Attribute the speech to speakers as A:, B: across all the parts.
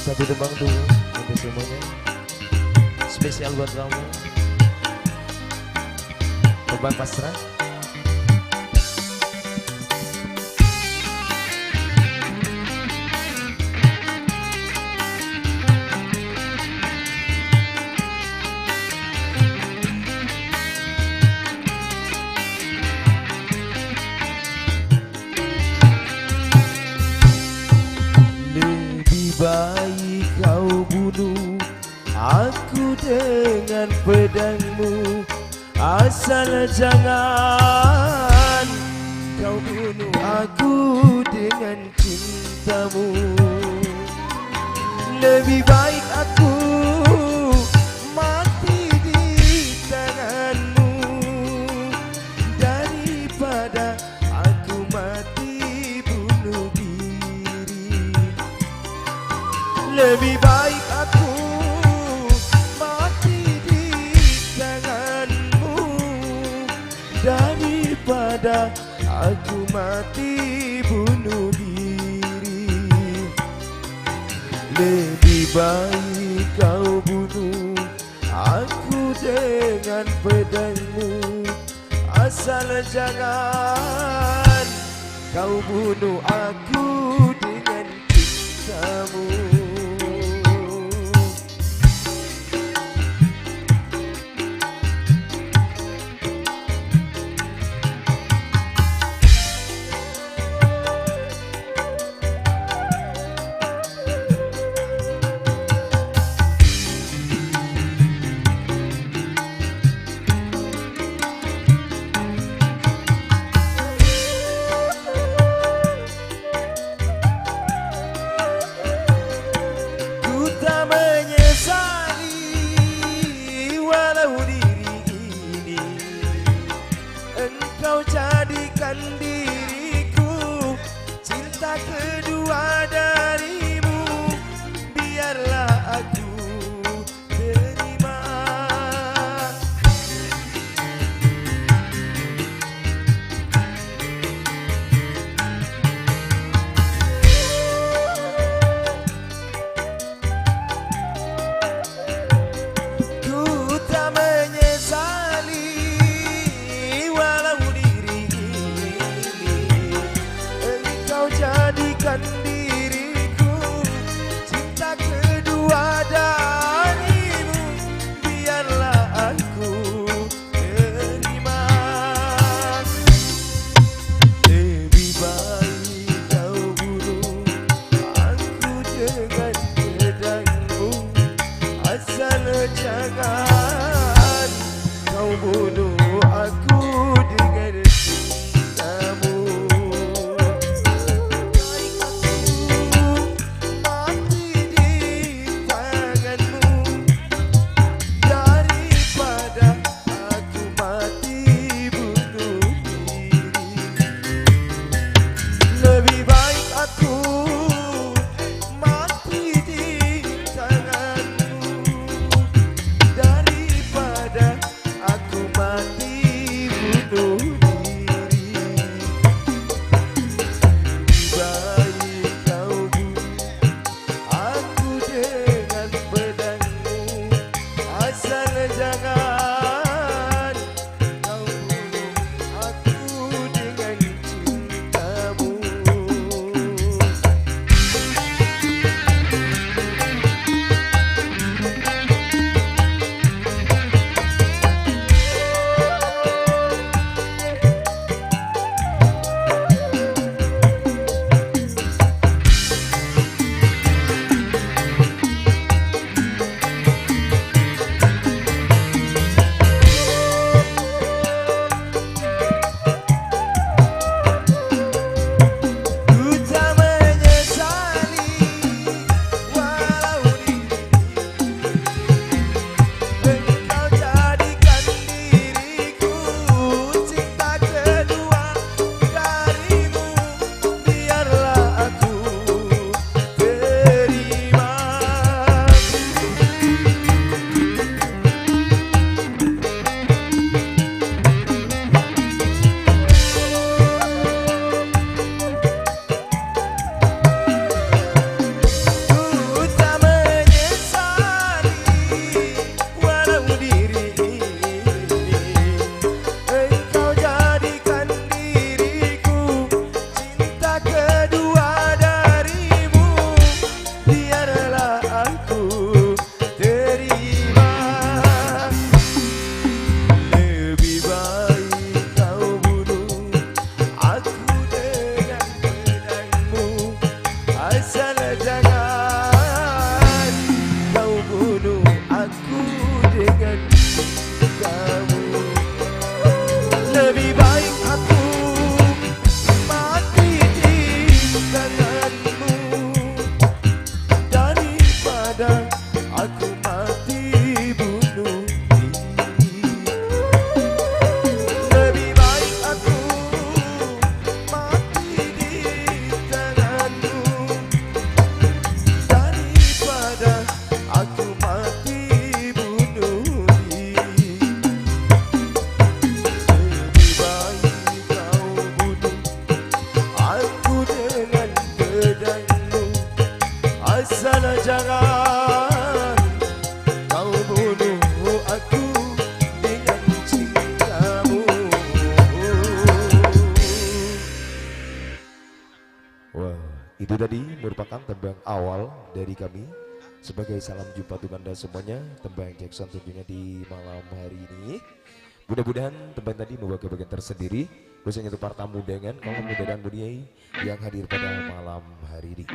A: Satu tembang dulu untuk semuanya. Spesial buat kamu, Tembang Pasrah. Lebih baik kau bunuh aku dengan pedangmu, asal jangan kau bunuh aku dengan cintamu. Lebih baik aku mati di tanganmu daripada aku mati bunuh diri. Lebih baik aku mati di tanganmu daripada aku mati bunuh diri. Lebih baik kau bunuh aku dengan pedangmu, asal jangan kau bunuh aku dengan cintamu. Engkau jadikan diriku cinta kedua darimu, biarlah aku terima. Ku tak menyesali jadikan diriku cinta kedua darimu, biarlah aku terima. Lebih baik kau bunuh aku dengan pedangmu, asal jangan kau bunuh aku dengan cintamu. Itu tadi merupakan tembang awal dari kami sebagai salam jumpa untuk Anda semuanya. Tembang Jackson tentunya di malam hari ini. Mudah-mudahan tembang tadi membawa kebahagiaan tersendiri, khususnya untuk para tamu dengan kaum muda dan mudiai yang hadir pada malam hari ini.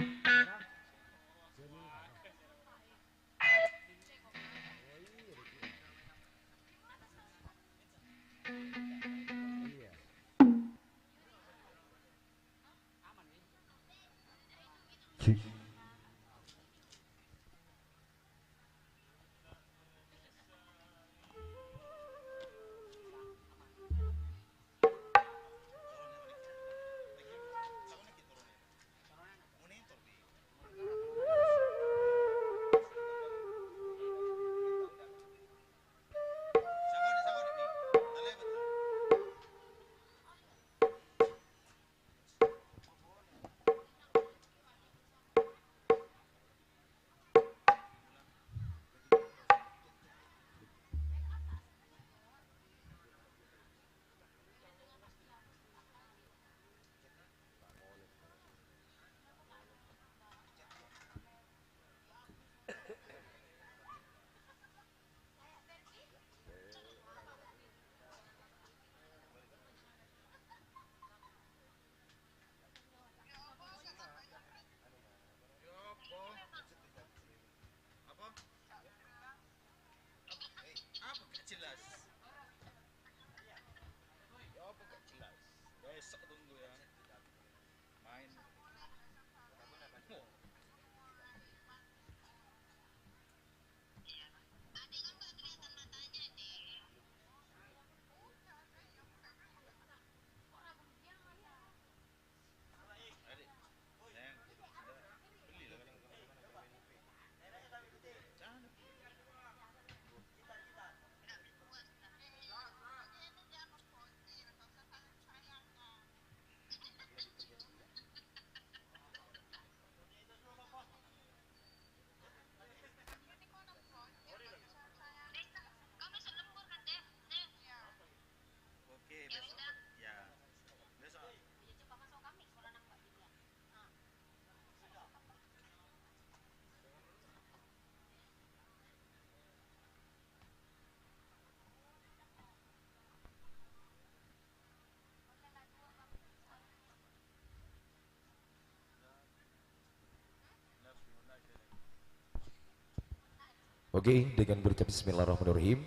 A: Oke, dengan berucap bismillahirrahmanirrahim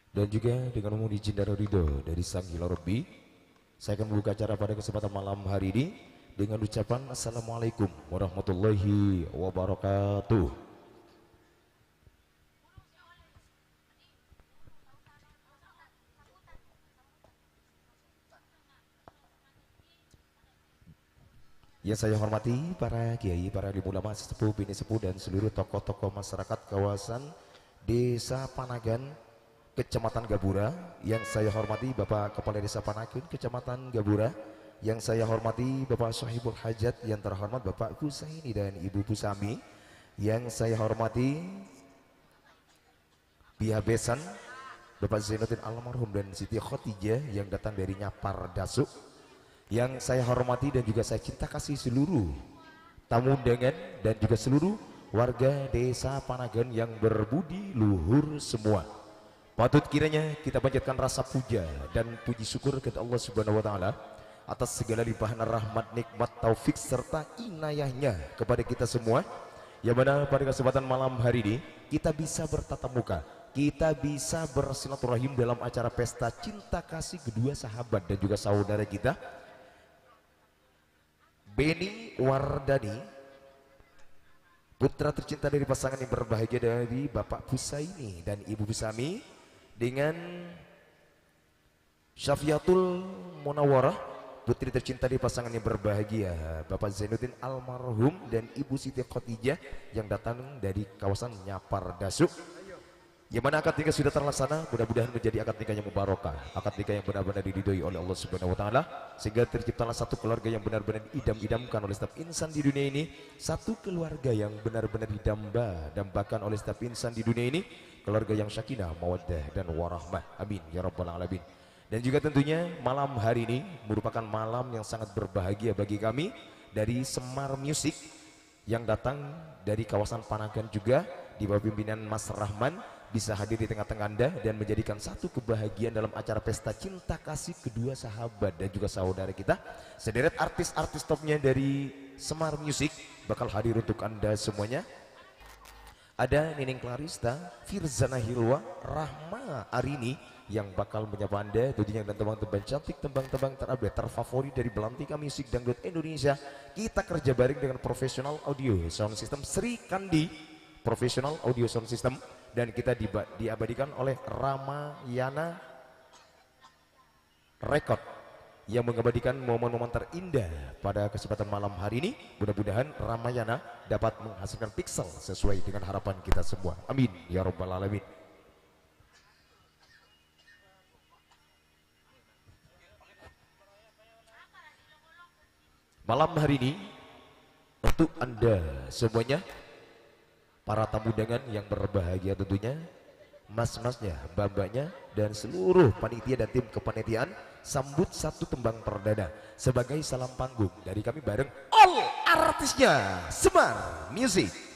A: dan juga dengan memohon izin dan ridho dari Sang Hyang Rabbi, saya akan membuka acara pada kesempatan malam hari ini dengan ucapan Assalamualaikum warahmatullahi wabarakatuh. Yang saya hormati para kiai, para alim ulama, sesepuh, bini sepuh dan seluruh tokoh-tokoh masyarakat kawasan Desa Panagan, Kecamatan Gabura. Yang saya hormati Bapak Kepala Desa Panagun, Kecamatan Gabura. Yang saya hormati Bapak Sohibul Hajat, yang terhormat Bapak Husaini dan Ibu Pusami. Yang saya hormati pihak besan Bapak Zainuddin almarhum dan Siti Khotijah yang datang dari Nyapar Dasuk. Yang saya hormati dan juga saya cinta kasih seluruh tamu undangan dan juga seluruh warga Desa Panagan yang berbudi luhur semua. Patut kiranya kita panjatkan rasa puja dan puji syukur kepada Allah Subhanahu wa taala atas segala limpahan rahmat, nikmat, taufik serta inayahnya kepada kita semua, yang mana pada kesempatan malam hari ini kita bisa bertatap muka, kita bisa bersilaturahim dalam acara pesta cinta kasih kedua sahabat dan juga saudara kita Beni Wardani, putra tercinta dari pasangan yang berbahagia dari Bapak Husaini dan Ibu Busami, dengan Syafiatul Munawwarah, putri tercinta dari pasangan yang berbahagia Bapak Zainuddin almarhum dan Ibu Siti Khotijah yang datang dari kawasan Nyapar Dasuk, yang mana akad nikah sudah terlaksana. Mudah-mudahan menjadi akad nikah yang mubarakah, akad nikah yang benar-benar diridhoi oleh Allah Subhanahu wa taala, sehingga terciptalah satu keluarga yang benar-benar idam-idamkan oleh setiap insan di dunia ini, satu keluarga yang benar-benar didamba-dambakan oleh setiap insan di dunia ini, keluarga yang sakinah, mawaddah dan warahmah. Amin ya rabbal alamin. Dan juga tentunya malam hari ini merupakan malam yang sangat berbahagia bagi kami dari Semar Music yang datang dari kawasan Panagan juga di bawah pimpinan Mas Rahman bisa hadir di tengah-tengah Anda dan menjadikan satu kebahagiaan dalam acara pesta cinta kasih kedua sahabat dan juga saudara kita. Sederet artis-artis topnya dari Semar Music bakal hadir untuk Anda semuanya. Ada Nining Clarista, Firzana Hilwa, Rahma Arini yang bakal menyapa Anda tentunya dengan tembang-tembang cantik, tembang-tembang terupdate, terfavorit dari Belantika Musik Dangdut Indonesia. Kita kerja bareng dengan profesional audio sound system Sri Kandi, profesional audio sound system, dan kita diabadikan oleh Ramayana Record yang mengabadikan momen-momen terindah pada kesempatan malam hari ini. Mudah-mudahan Ramayana dapat menghasilkan pixel sesuai dengan harapan kita semua. Amin ya robbal alamin. Malam hari ini untuk Anda semuanya, para tamu undangan yang berbahagia tentunya, mas-masnya, mbak-mbaknya, dan seluruh panitia dan tim kepanitiaan, sambut satu tembang perdana sebagai salam panggung dari kami bareng all artisnya Semar Music.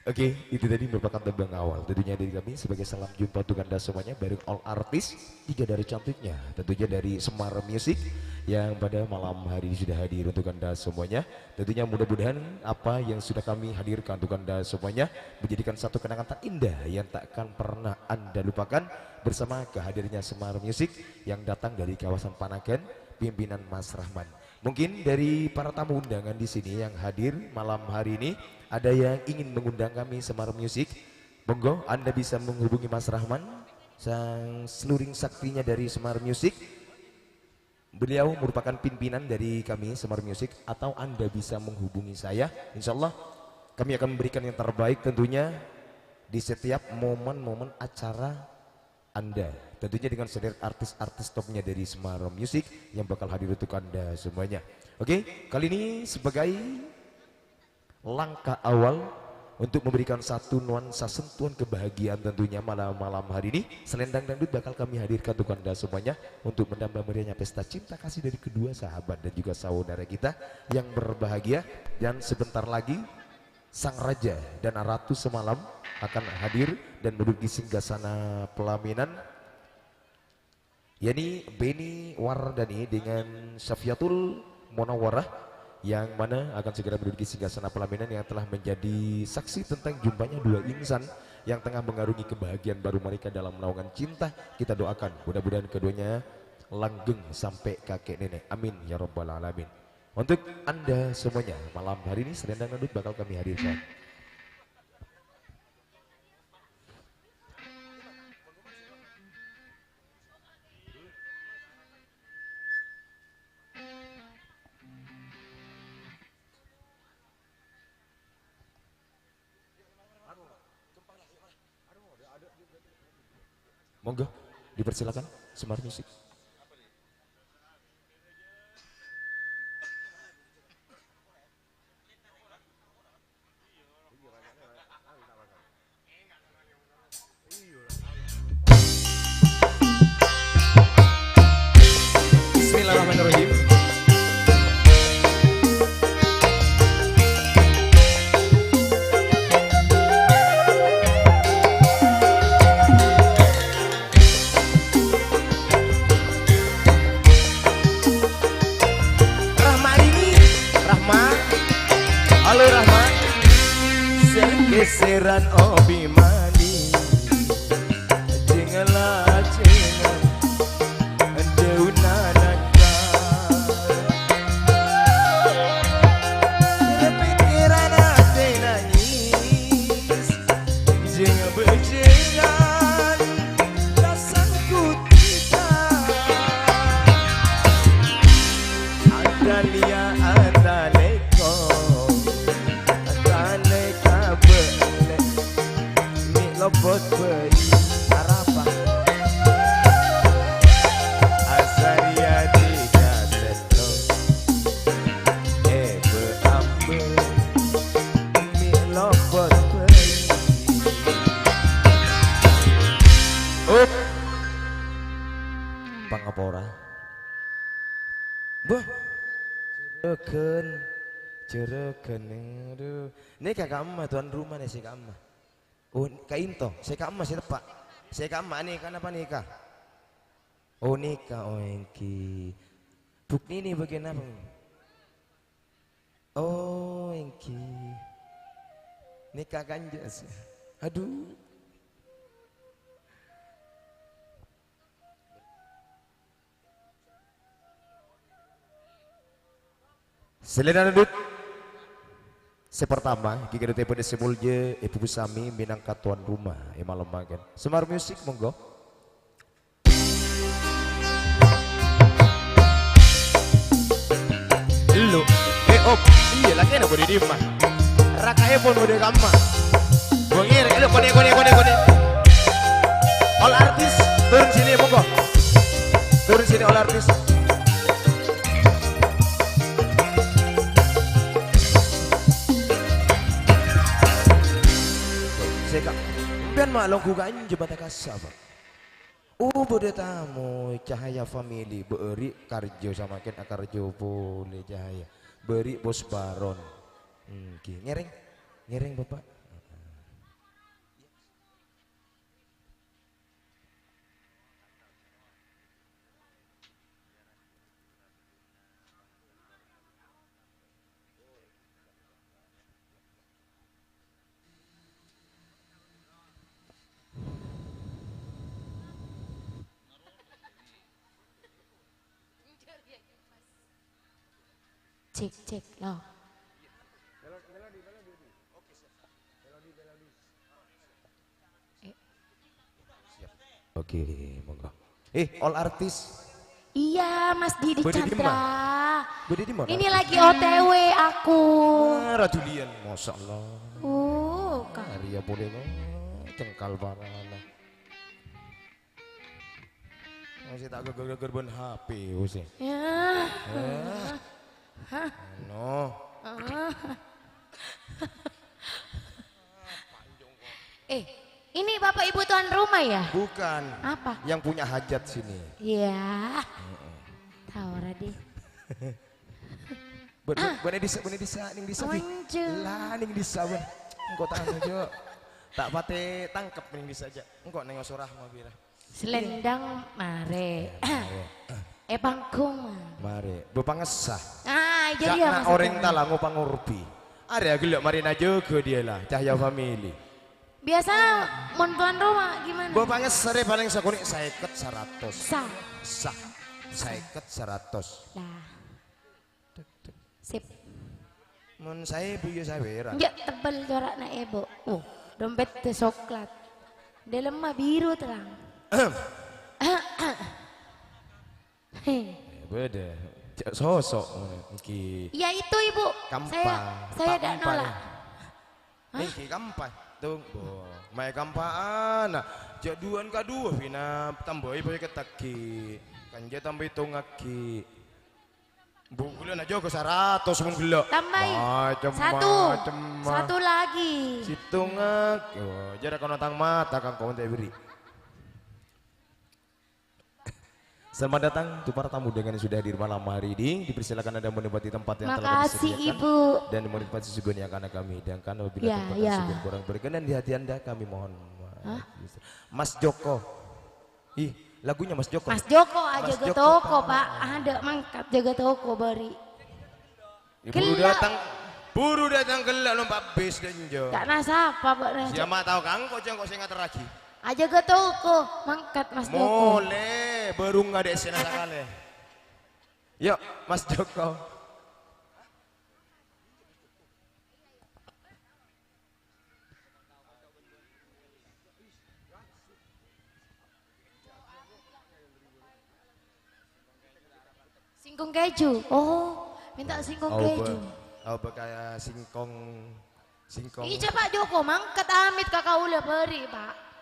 A: Oke, itu tadi merupakan tembang awal. Tentunya dari kami sebagai salam jumpa untuk Anda semuanya bareng all artis, tiga dari cantiknya. Tentunya dari Semar Music yang pada malam hari ini sudah hadir untuk Anda semuanya. Tentunya mudah-mudahan apa yang sudah kami hadirkan untuk Anda semuanya menjadikan satu kenangan tak indah yang takkan pernah Anda lupakan bersama kehadirannya Semar Music yang datang dari kawasan Panagan, pimpinan Mas Rahman. Mungkin dari para tamu undangan di sini yang hadir malam hari ini ada yang ingin mengundang kami Semar Music. Monggo Anda bisa menghubungi Mas Rahman, sang seluring saktinya dari Semar Music. Beliau merupakan pimpinan dari kami Semar Music, atau Anda bisa menghubungi saya. Insya Allah kami akan memberikan yang terbaik tentunya di setiap momen-momen acara Anda, tentunya dengan sederet artis-artis topnya dari Semar Music yang bakal hadir untuk Anda semuanya. Oke, kali ini sebagai langkah awal untuk memberikan satu nuansa sentuhan kebahagiaan tentunya malam-malam hari ini, selendang dangdut bakal kami hadirkan untuk Anda semuanya untuk menambah meriahnya pesta cinta kasih dari kedua sahabat dan juga saudara kita yang berbahagia. Dan sebentar lagi sang raja dan ratu semalam akan hadir dan menduduki singgasana pelaminan, yakni Beni Wardani dengan Syafiatul Munawwarah, yang mana akan segera menduduki singgasana pelaminan yang telah menjadi saksi tentang jumpanya dua insan yang tengah mengarungi kebahagiaan baru mereka dalam naungan cinta. Kita doakan mudah-mudahan keduanya langgeng sampai kakek nenek, amin ya rabbal alamin. Untuk Anda semuanya malam hari ini selendang dangdut bakal kami hadirkan. Monggo dipersilakan Semar Music. Bismillahirrahmanirrahim. Halo Rahma, segeseran obi mani, jengalah jengal, daunan nangka, pikiran hati nangis, jengal berjengal, rasangku tidak, Andalia Andaleko. Lobot beli arapa asaria tidak seto beambe mi lobot beli pangapora buh cereken aduh ini kakak emak tuan rumah nih si kakak emak. Oh, Kak Into, saya Kak Emas, saya tepak. Saya Kak Emak nih, kan apa nikah? Oh nikah, oh engki. Bukti ini bagian apa? Oh engki. Nikah ganjas. Aduh. Selera duduk. Sepertama, jika ada pada semulje, ibu sami minangka tuan rumah, malam makan. Semar Music, monggo. Lu, iya lagi nak boleh diem mah. Rakai pun boleh gamma. Bongir, kone. All artis, turun sini monggo. Turun sini all artis. Biar maklum ku ganja bata kasar. Bode tamu cahaya family beri karjo sama ken akarjo boleh cahaya beri bos baron. Ngereng bapak.
B: Cek cek loh.
A: Oke, monggo. All artis.
B: Iya, Mas Didi
A: Budi di
B: Chandra.
A: Budi di mana?
B: Ini lagi OTW aku.
A: Rajulian, masya Allah.
B: Kak.
A: Arya boleh cengkal parana. Masih tak geger-geger ben HP usih.
B: Ya.
A: No.
B: Ini Bapak Ibu tuan rumah ya?
A: Bukan.
B: Apa?
A: Yang punya hajat sini.
B: Iya. Tahu Radi.
A: Bener disa ning disa.
B: Once.
A: Lah ning disa ben. Engko tak aja. Tak pate tangkep ning disa aja. Engko ning osorah mabira.
B: Selendang mare. Bangkung.
A: Mari, bepangesah.
B: Jadi ya
A: Cak orang talango pangurbi. Ada gelak marina juga dia lah, Cahya Family.
B: Biasa mon tuan rumah gimana?
A: Bepangesah deh paling sakunik 50-100.
B: Sah.
A: Sah. 50-100.
B: Lah. Sip.
A: Mun saya biyo saya beran.
B: Ya tebel corak na ebo. Dompet teh coklat. Dalam mah biru terang.
A: Beda. Sosok iki.
B: Ya itu Ibu.
A: Kampa.
B: Saya tidak nolak.
A: Iki kampa. Tunggu. Mai kampaan. Jaduan kadua Vina tambahi pakai ketaki. Kanja tambah hitung aki. Bukulan aja ke 100 mun gelo.
B: Tambahi. Satu lagi.
A: Situng ak. Jara kono tang mata kang kau teh beri. Selamat datang untuk para tamu dengan yang sudah hadir malam hari ini. Dipersilakan Anda menempati tempat yang telah disediakan.
B: Ibu.
A: Dan menikmati suguhan yang akan kami hidangkan. Apabila tempat suguhan kurang berkenan di hati Anda, kami mohon maaf. Mas Joko. Lagunya Mas Joko.
B: Mas Joko aja ke toko Pak. Ada mangkat jaga toko bari.
A: Buru datang gelak lompat bis dan jo.
B: Tak nasapa Pak.
A: Siapa tahu kang kok saya nggak teragi.
B: Aja ke toko mangkat Mas Joko.
A: Boleh, baru nggak ada sena sekali. Yuk, Mas Joko.
B: Singkong keju. Minta singkong keju.
A: Kayak singkong.
B: Iya Pak Joko mangkat amit kakak ula beri Pak.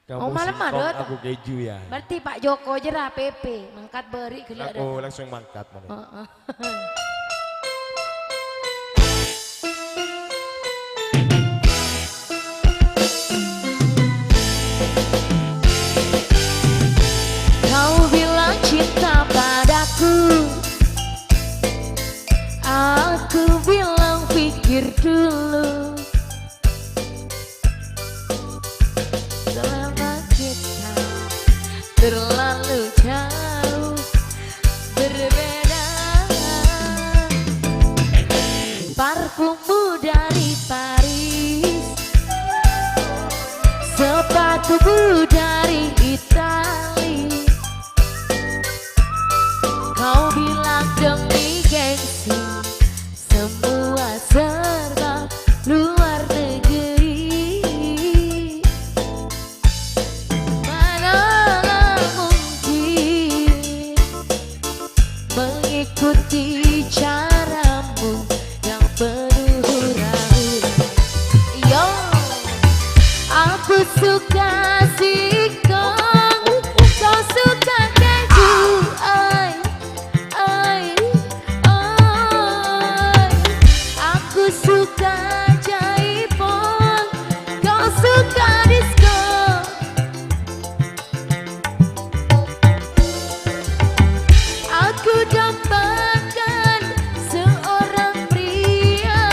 A: Kamu
B: malam
A: singkong,
B: ada.
A: aku keju ya.
B: Berarti Pak Joko jerah PP mangkat beri kelihatan.
A: Aku langsung mangkat mana.
B: Kau bilang cinta padaku, aku bilang pikir dulu. Selama kita terlalu jauh berbeda, parfummu dari Paris, sepatumu dari Itali. Kau bilang demi gengsi, semua serba luar negeri. Manalah mungkin mengikuti caramu yang penuh hura-hura. Yo, aku suka singkong, kau suka keju. Aku suka jaipong, kau suka disco. Aku dapatkan seorang pria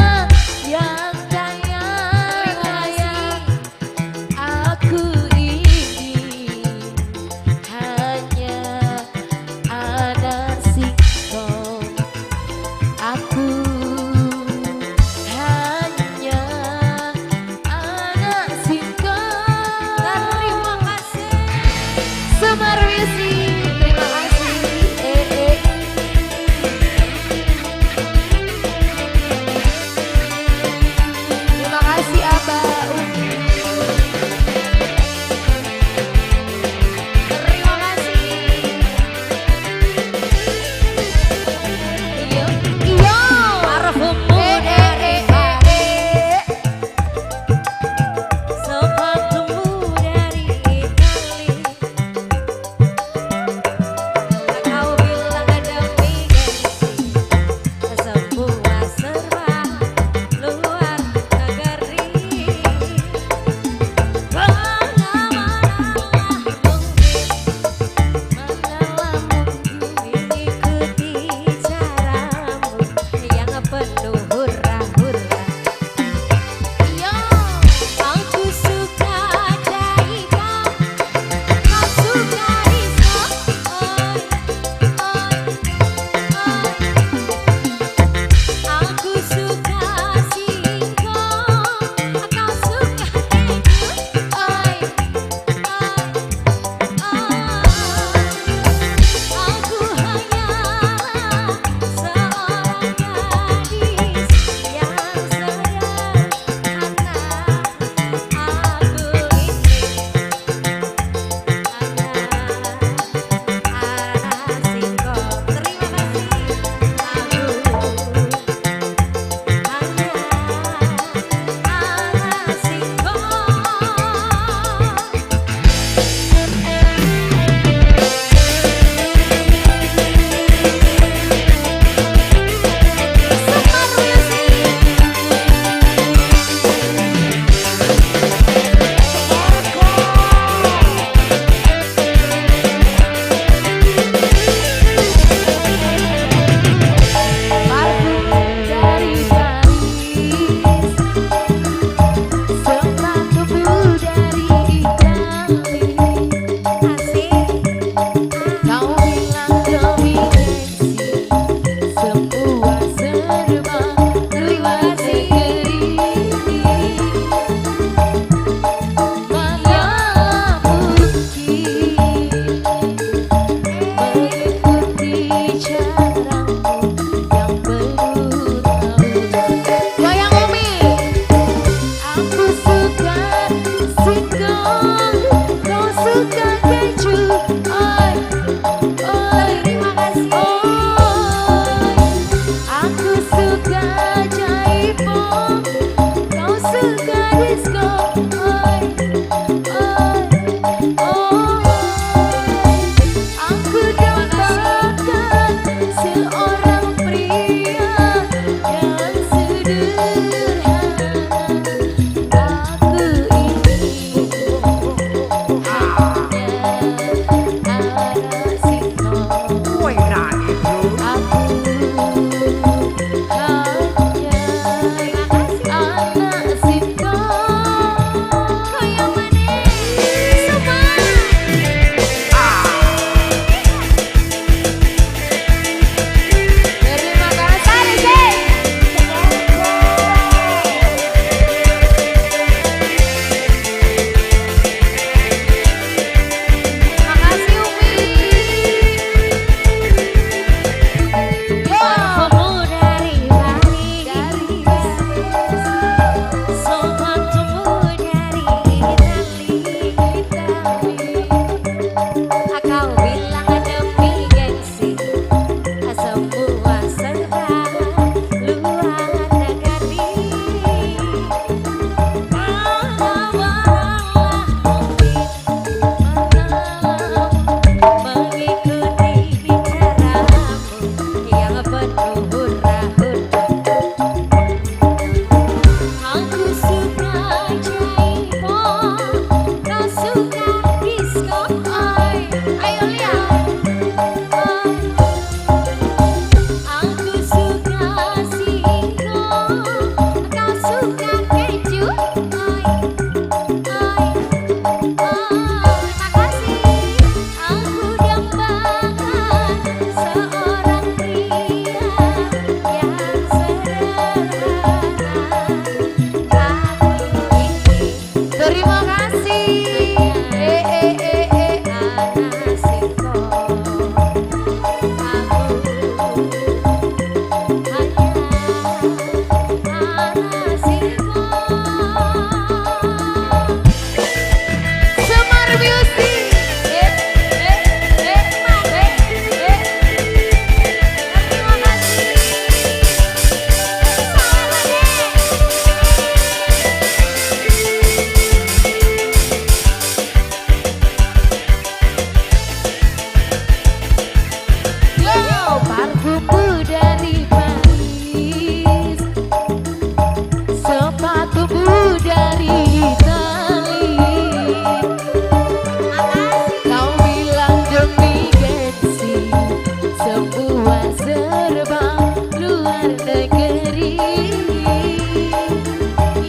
B: negeri.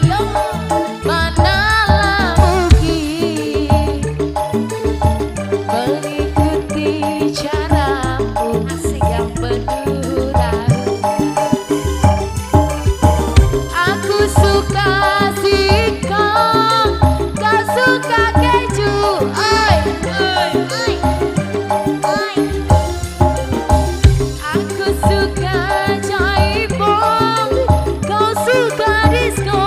B: Yo, manalah mungkin mengikuti caramu yang penuh ragu. Aku suka singkong, kau suka keju. Oi, oi, oi, oi. Aku suka jaipong, kau suka disco.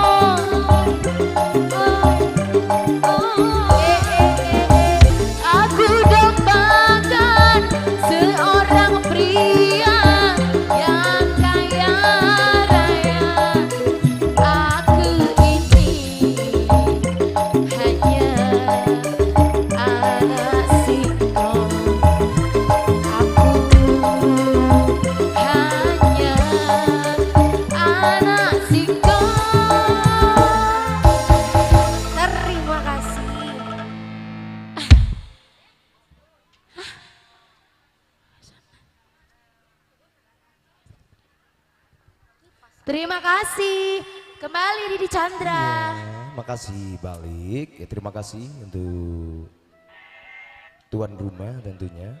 B: Aku dambakan seorang pria yang kaya raya. Aku ini hanya anak singkong. Aku hanya anak singkong. Terima kasih. Terima kasih. Kembali Didi Chandra.
A: Ya, makasih balik. Ya, terima kasih untuk tuan rumah tentunya.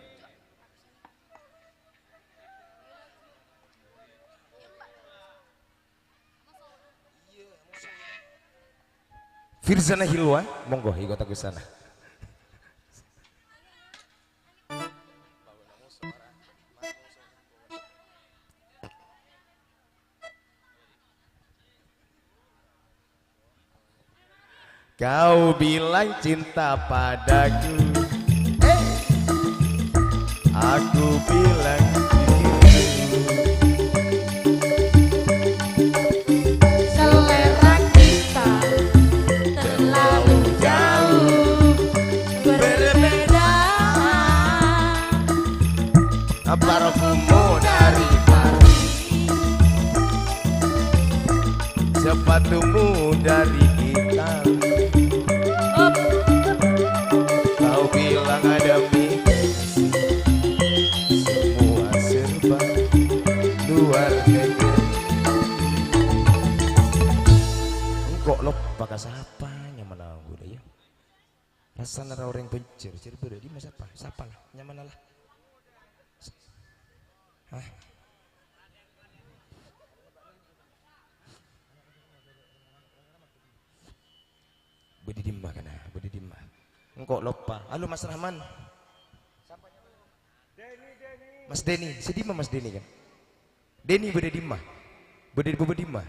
A: Firzana Hilwa, monggo ikut aku sana. Kau bilang cinta padaku, aku bilang
B: Selera kita terlalu jauh berbeda.
A: parfummu dari Paris, sepatumu dari Itali. Kau bilang ada mimpi, semua serba luar negeri. Kok lo pakai siapa nyaman aku deh ya? Rasa nara orang pencir, ciri beda di masa apa? Siapa lah nyaman lah. Hah? Budi dimah kan? Budi dimah. Engkau lupa. Halo Mas Rahman. Mas Denny, sedih Mas Denny kan? Denny budi dimah. Budi dimah.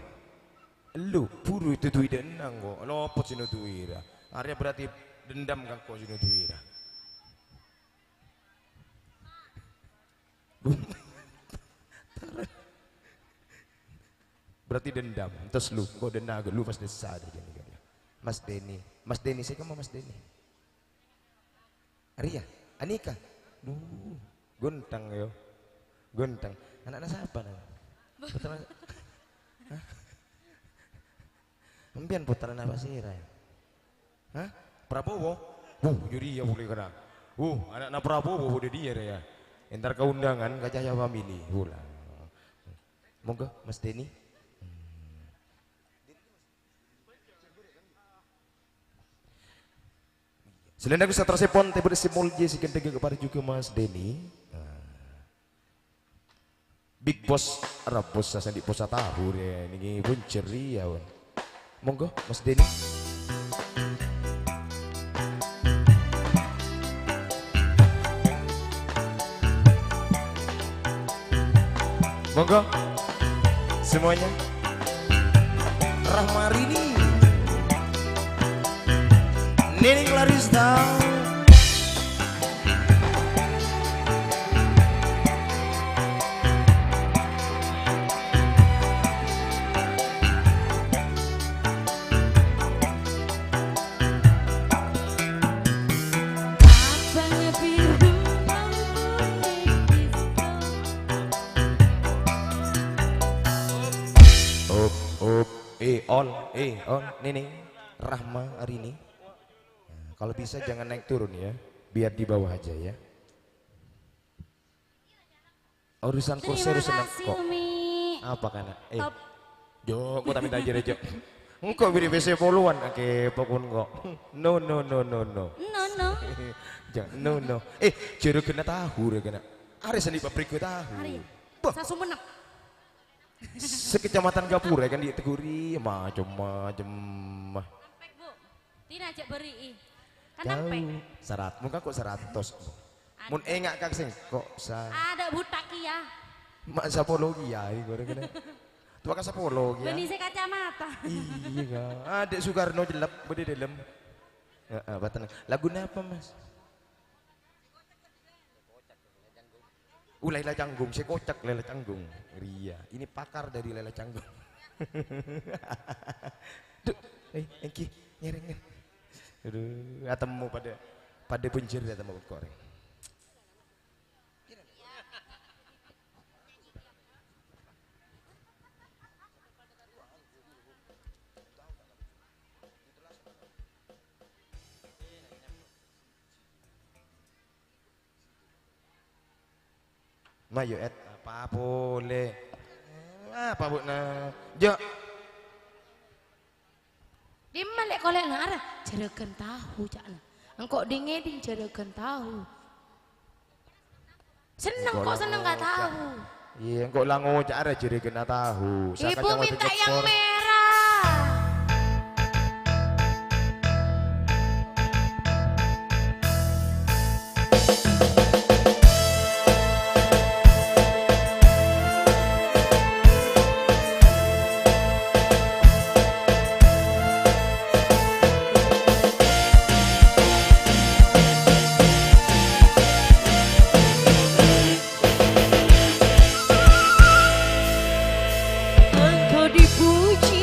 A: Lu puru itu tuh denang kok. Lopot sini tuh ira. Arya berarti dendam kan kok sini tuh ira. Berarti dendam. Terus lu, kok dendam lu pas desa deh gini. Mas Denny, saya kamu Mas Denny. Arya, Anika, gontang yo, gontang. Anak-anak siapa nih? Putra, Empian putra apa sih Ray? Hah? Prabowo? Jadi ya boleh kena. Anak Prabowo udah dia ya. Entar ke undangan ke Cahaya Family, pula. Monggo Mas Denny. Selain aku saya tersepon, tapi bersepol si kenteng kepada juga Mas Denny. Big Boss Arab Bos saya di posa tahu deh, ini pun ceria. Monggo Mas Denny. Monggo semuanya. Rahmarini, Nining Larista, all, Nining, Rahma hari ini. Kalau bisa jangan naik turun ya, biar di bawah aja ya. Urusan kursi urusan kok. Apa kan?
B: Top.
A: Jo, kok tak minta aja Jo. Engkau beri PC poluan, oke, pokoknya kok. No, no, no, no, no.
B: No no.
A: Jangan, no, no. Jero kena tahu, kena. Hari seni pabrik tahu.
B: Hari.
A: Bah,
B: Saya sumenep.
A: sekecamatan Gapura kan diteguri macam-macam.
B: Nampek bu. Tina ajak beri. Kan
A: Jauh.
B: nampek.
A: Serat, muka kok 100. Mun engak kak sing kok
B: Ada butak ya.
A: mak sapologi ya, gue kena. Tua kan sapologi ya.
B: Beni saya kacamata.
A: Iya kak. Adik Soekarno jelap bede dalam. Batan. Lagunya apa mas? Lela Canggung, saya kocak Lela Canggung. Ria, ini pakar dari Lela Canggung. Duh, Engki, nyerengin. Aduh, atemu pada pencir ya temu koreng. Mayo apa boleh. Apa bu na? Jo.
B: Di malek kolek nara jeragan tahu cakna. Engkau dingin jeragan tahu. Seneng kok seneng gak tahu.
A: Iya, kok lango cara jadi kena tahu.
B: Ibu minta yang merah. Engkau dipuji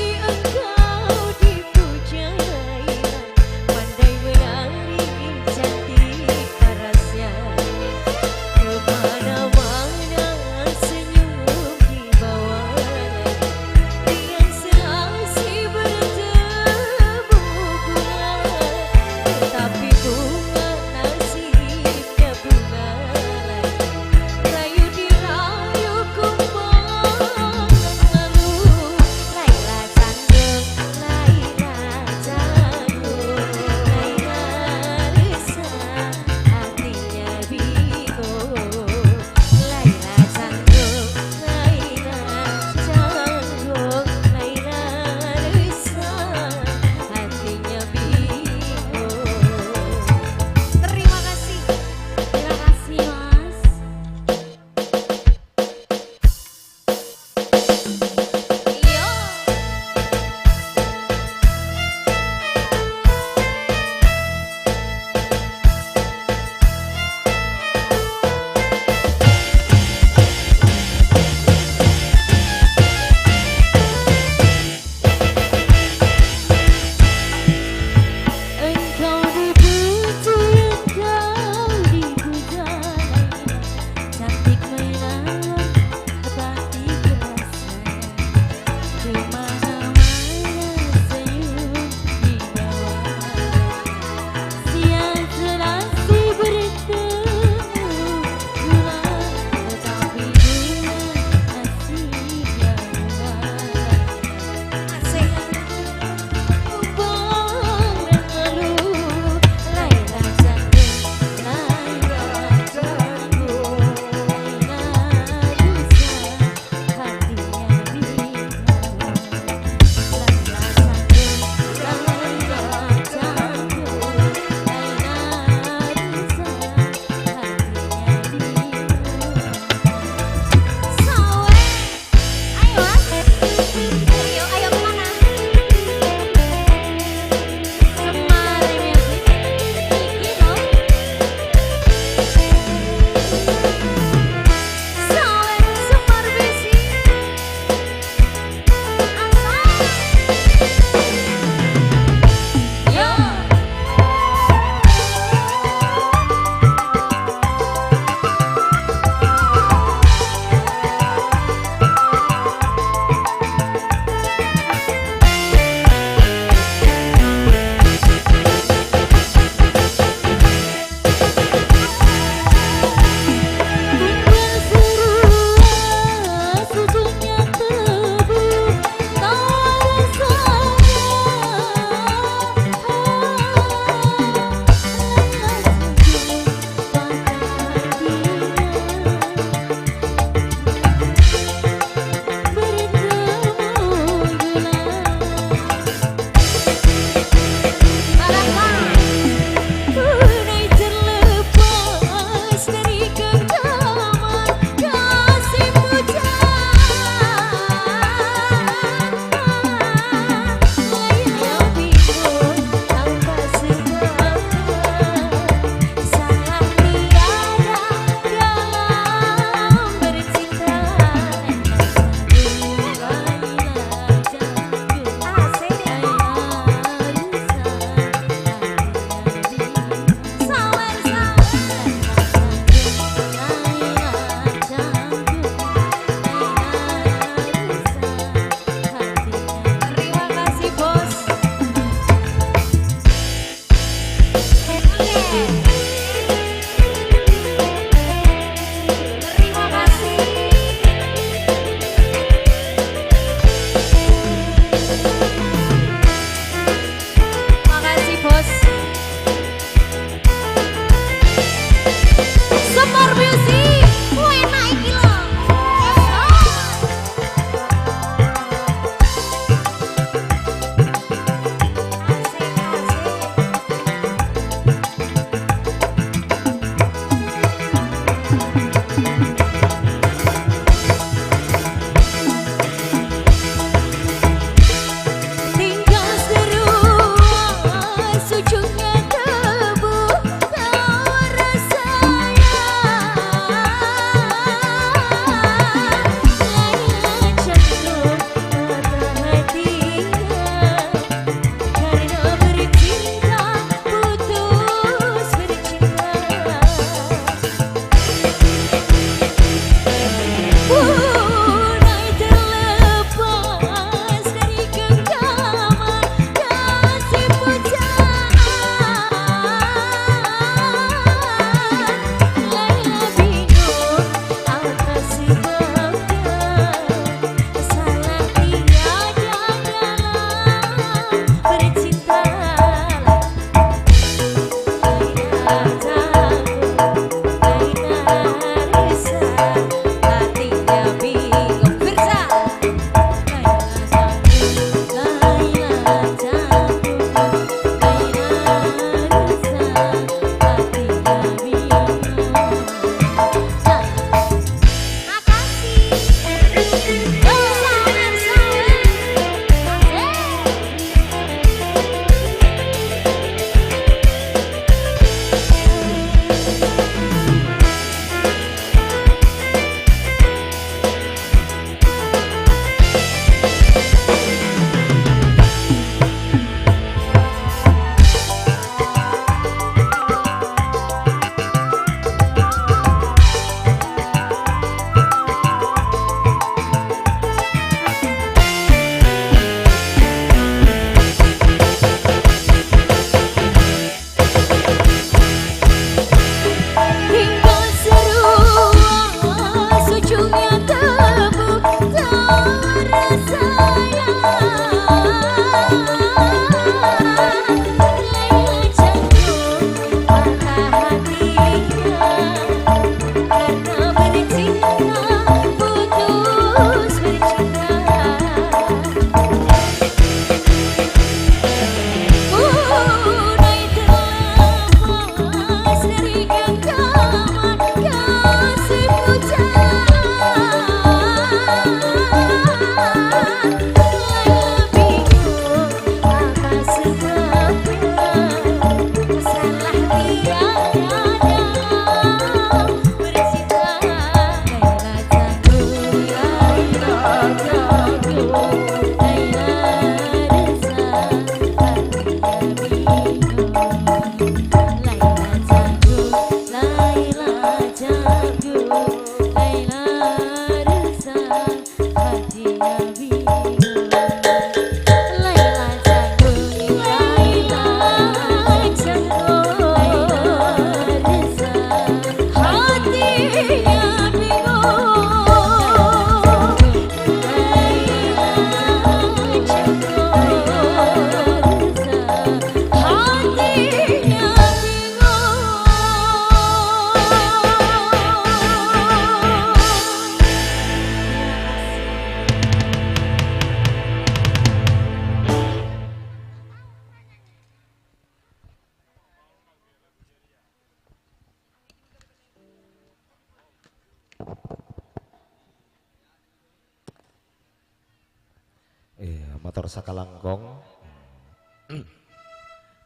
A: Motor Sakalangkong.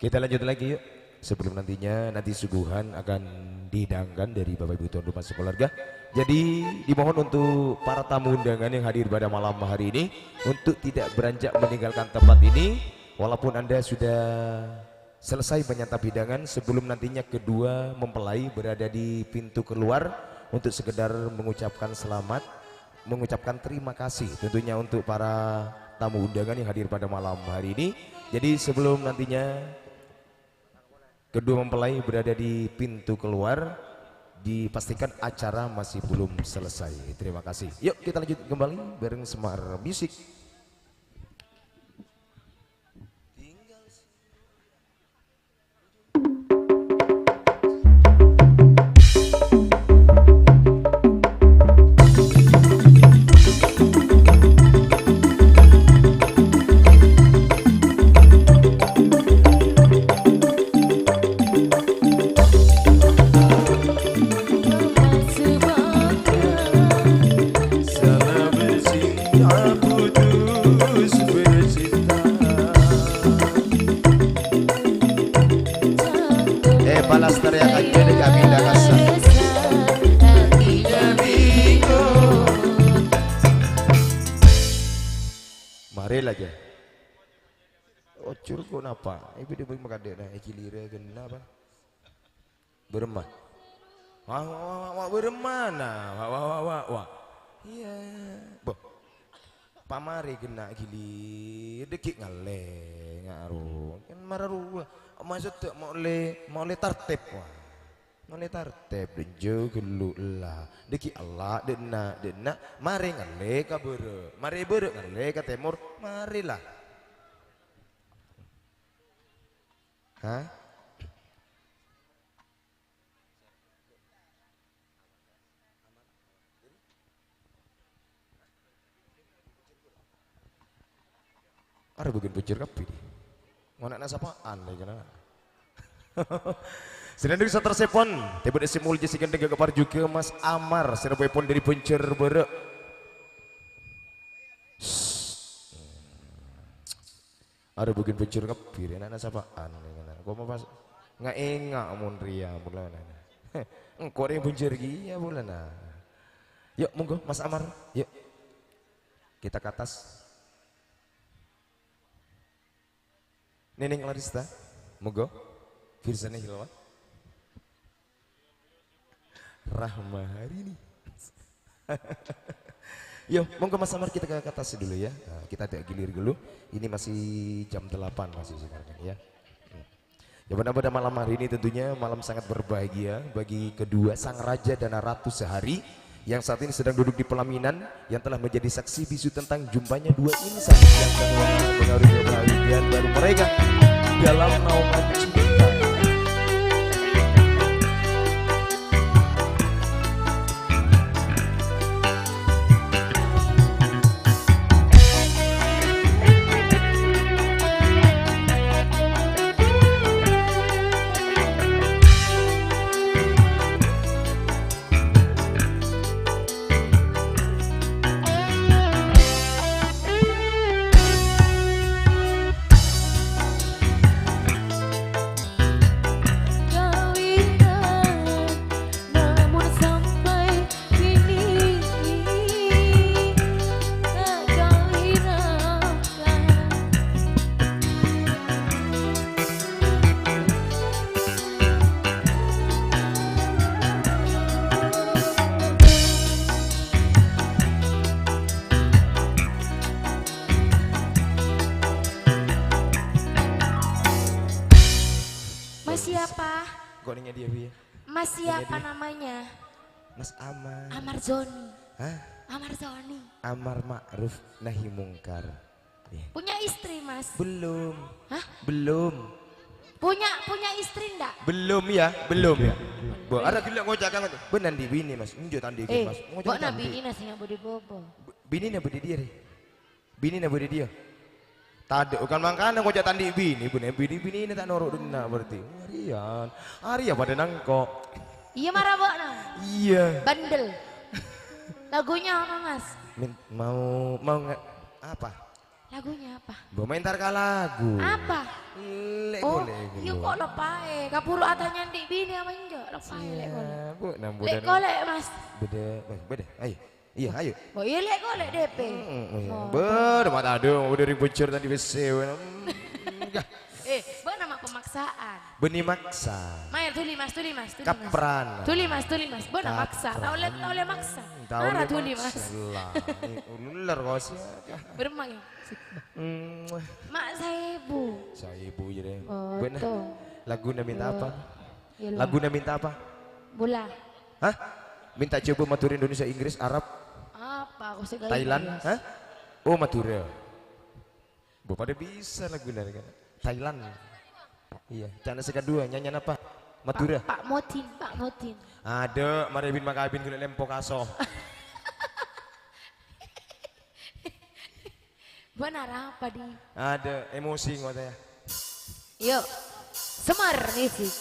A: Kita lanjut lagi yuk. Sebelum nanti suguhan akan dihidangkan dari Bapak Ibu tuan rumah sekeluarga. Jadi dimohon untuk para tamu undangan yang hadir pada malam hari ini untuk tidak beranjak meninggalkan tempat ini walaupun Anda sudah selesai menyantap hidangan, sebelum nantinya kedua mempelai berada di pintu keluar untuk sekedar mengucapkan selamat, mengucapkan terima kasih tentunya untuk para tamu undangan yang hadir pada malam hari ini. Jadi sebelum nantinya kedua mempelai berada di pintu keluar, dipastikan acara masih belum selesai. Terima kasih. Yuk kita lanjut kembali bareng Semar Music. Balas teriak aja deh kami dah kasar. Mari aja. Ocur kok napa? Ibu dia bagi makan dia. Kilira kena apa? Beremah. Wah beremana? Wah. Iya. Boh. Pamari kena gilir dekik ngale ngaruh. Kan mararu. Maksud tak mau le tartib wah. Mau le tartib dan juga lu lah. Deki Allah dena mari ngale ka beure. Mari beure ngale ka timur, marilah. Hah? Ada bukan bujur kapi. Ngonak nasapaan lagi kena. Sedang bisa tersepon, tiba di simul jesikan dengan kepar juga Mas Amar, serba pun dari Puncer Berek. Ada bukan Puncer kapir, anak nasapaan lagi kena. Gua mau pas nggak enggak mun ria bulan. Engkau yang Puncer gia bulan. Yuk monggo Mas Amar, yuk kita ke atas. Neneng Larista, mogo, Firzana Hilwa, Rahma hari ini. Yo, monggo Mas Amar kita ke atas dulu ya. Nah, kita ada gilir dulu. Ini masih jam 8 masih sebenarnya ya. Ya pada malam hari ini tentunya malam sangat berbahagia bagi kedua sang raja dan ratu sehari yang saat ini sedang duduk di pelaminan, yang telah menjadi saksi bisu tentang jumpanya dua insan yang telah mengaruhi kebahagiaan baru mereka dalam naungan cinta. Kodenya dia Bi.
B: Mas siapa namanya?
A: Mas Amar.
B: Amar Zoni.
A: Hah?
B: Amar Zoni.
A: Amar ma'ruf nahi mungkar. Iya.
B: Punya istri mas?
A: Belum.
B: Hah?
A: Belum.
B: Punya istri ndak?
A: Belum ya, belum ya. Bo, ada gila ngojak kan tuh. Benan di bini mas, unjuk tandi mas. Ngojak
B: Bok nabi ini nasi nggak boleh bobo.
A: Bini na budi dia deh. Bini na budi dia. Tadi kan makanya ngojak tandi bini, bini tak norok dina berarti. Harian, Arya pada nangkok.
B: Iya marah bok nah.
A: Iya.
B: Bandel. Lagunya apa mas?
A: Mau apa?
B: Lagunya apa?
A: Mau main tarka lagu.
B: Apa?
A: Lek
B: Oh,
A: boleh.
B: iya kok lepae. Kapuru atanya ndik bini apa enggak? Lepae lek boleh.
A: Bu, nambu
B: Lek kolek mas.
A: Beda. Ayo. Iya, ayo.
B: Oh iya lek kolek DP.
A: Mata dong, udah ribut tadi besi.
B: Bok nama pemaksaan.
A: Beni maksa.
B: Mayer tuli mas.
A: Kapran.
B: Tuli mas. Bok nama maksa. Tahu le maksa. Marah tuli mas.
A: Ular kau sih.
B: Bermain. Mak saya ibu.
A: Saya ibu jadi.
B: Oh,
A: Benar.
B: tuh.
A: Lagu minta apa?
B: Yalah.
A: Lagu minta apa?
B: Bola.
A: Hah? Minta coba matur Indonesia, Inggris, Arab,
B: Apa? Aku segala
A: Thailand?
B: Mas.
A: Hah? Oh Madura. Bu pada bisa lagu dari kan? Thailand. Iya. Cana sekadua nyanyian apa? Madura.
B: Pak Motin.
A: Ada Maribin Makabin kulit lempok aso.
B: Benar apa di?
A: Ada emosi ngotanya.
B: Yuk. Semar musik.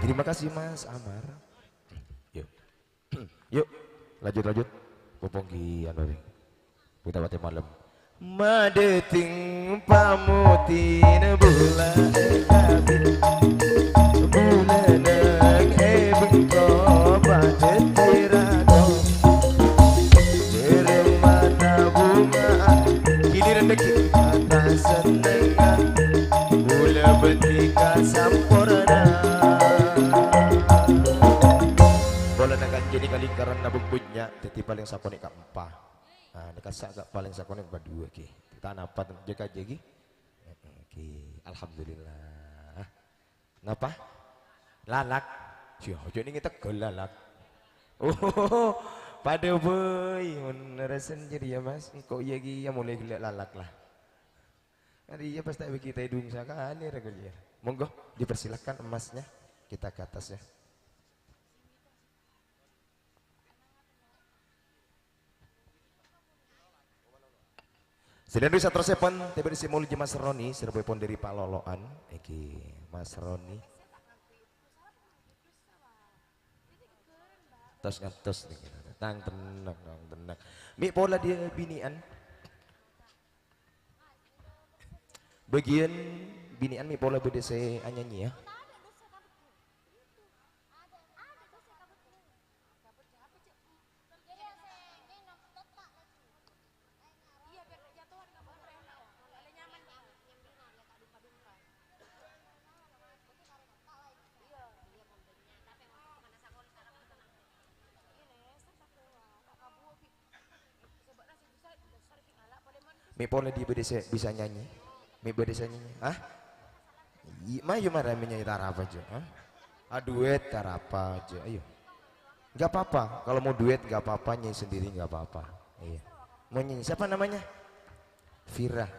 A: Terima kasih Mas Amar. Yuk. Yuk, lanjut. Poponggi anu we. Kita bate malam. Madeting pamutin bulan kabeh. Bulan bengko padet tirado. Dereng mata bunga giliran deki mata senengan. Bula betika sampurna. Bola nakan jadi kalingkaran nabung punya teti paling sakone ka empah. Nah, dekasak gak paling sakone ka dua ki. Kita napat jaga jagi. Oke, alhamdulillah. Napa? Lalak. Yo, ojo ning tegol lalak. Oh, pada boy, mun resen jadi ya Mas. Kok iya ki ya mulai gelak lalak lah. Hari ya pas tak kita hidung sakane regul ya. Monggo dipersilakan emasnya. Kita ke atas ya. Sedang bisa tersepon, tiba di simul Mas Roni, serbepon dari Paloloan, iki Mas Roni. Tos ngantos nih, tenang. Mi pola dia binian. Bagian binian mi pola beda saya anyanyi ya. Mi pola dia bisa nyanyi. Mi bisa nyanyi. Hah? Mayu marah menyanyi tarapa aja. Hah? Duet tarapa aja. Ayo. Gak apa-apa. Kalau mau duet gak apa-apa, nyanyi sendiri gak apa-apa. Iya. Mau nyanyi siapa namanya? Vira.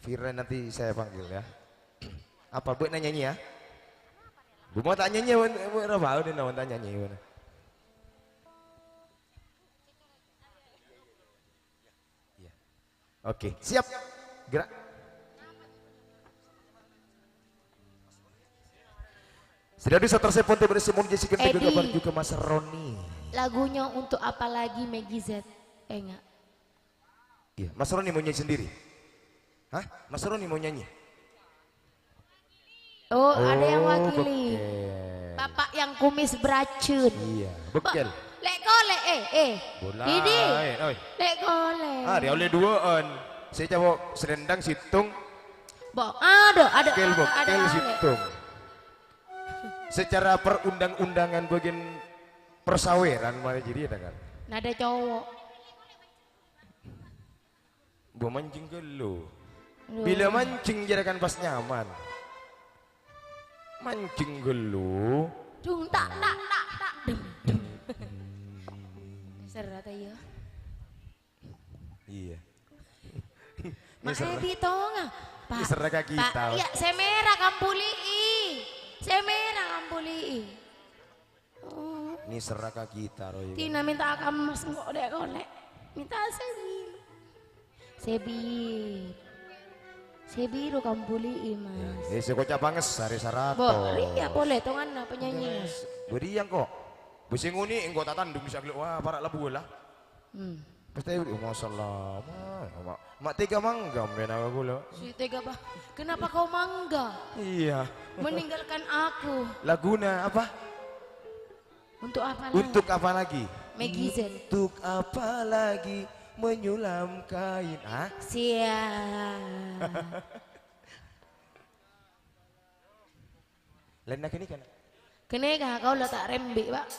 A: Vira nanti saya panggil ya. Apa buat nyanyi ya? Bu mau tak nyanyi, berapa udah nawan tak nyanyi. Oke, siap. Gerak. Sudah bisa tersepon bersih mau jasikan juga Mas Roni.
B: Lagunya untuk apa lagi Maggie Z? Enggak.
A: Iya, Mas Roni mau nyanyi sendiri. Hah? Mas Roni mau nyanyi?
B: Oh, ada yang wakili.
A: Bekel.
B: Bapak yang kumis beracun.
A: Iya, bekel.
B: Lek kole
A: Bola.
B: Ini. Lek kole.
A: Dia oleh duaan. Saya coba serendang situng.
B: Ada
A: Bekel situng. Secara perundang-undangan bagian persaweran mana jadi ada kan?
B: Nada cowok.
A: Gua mancing gelo. Bila mancing jadikan pas nyaman. Mancing gelo.
B: Dung tak. Serat aja.
A: Iya.
B: Mak Ebi tau nggak? Pak.
A: Seraka kita.
B: Iya, semera kampulii. Semera kampulii. Oh.
A: Ini seraka kita roy.
B: Tina minta kamu mas ngolek. Minta Sebiru kampulii mas.
A: Ya, sekocak banget sari sarato.
B: Iya boleh tongan na penyanyi.
A: Beri yang kok. Busing uni engkau tatandung bisa geluk wah para labu lah. Pasti masalah. Mak tega mangga men aku lo.
B: Si tega bah. Kenapa kau mangga?
A: Iya.
B: Meninggalkan aku.
A: Laguna apa?
B: Untuk apa lagi?
A: Untuk apa lagi?
B: Maggie Z.
A: Untuk apa lagi menyulam kain? Ah?
B: Siap.
A: Lain nak ini kan?
B: Kenapa kau letak rembi pak?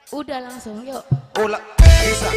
B: Udah langsung yuk.
A: Oh lah bisa.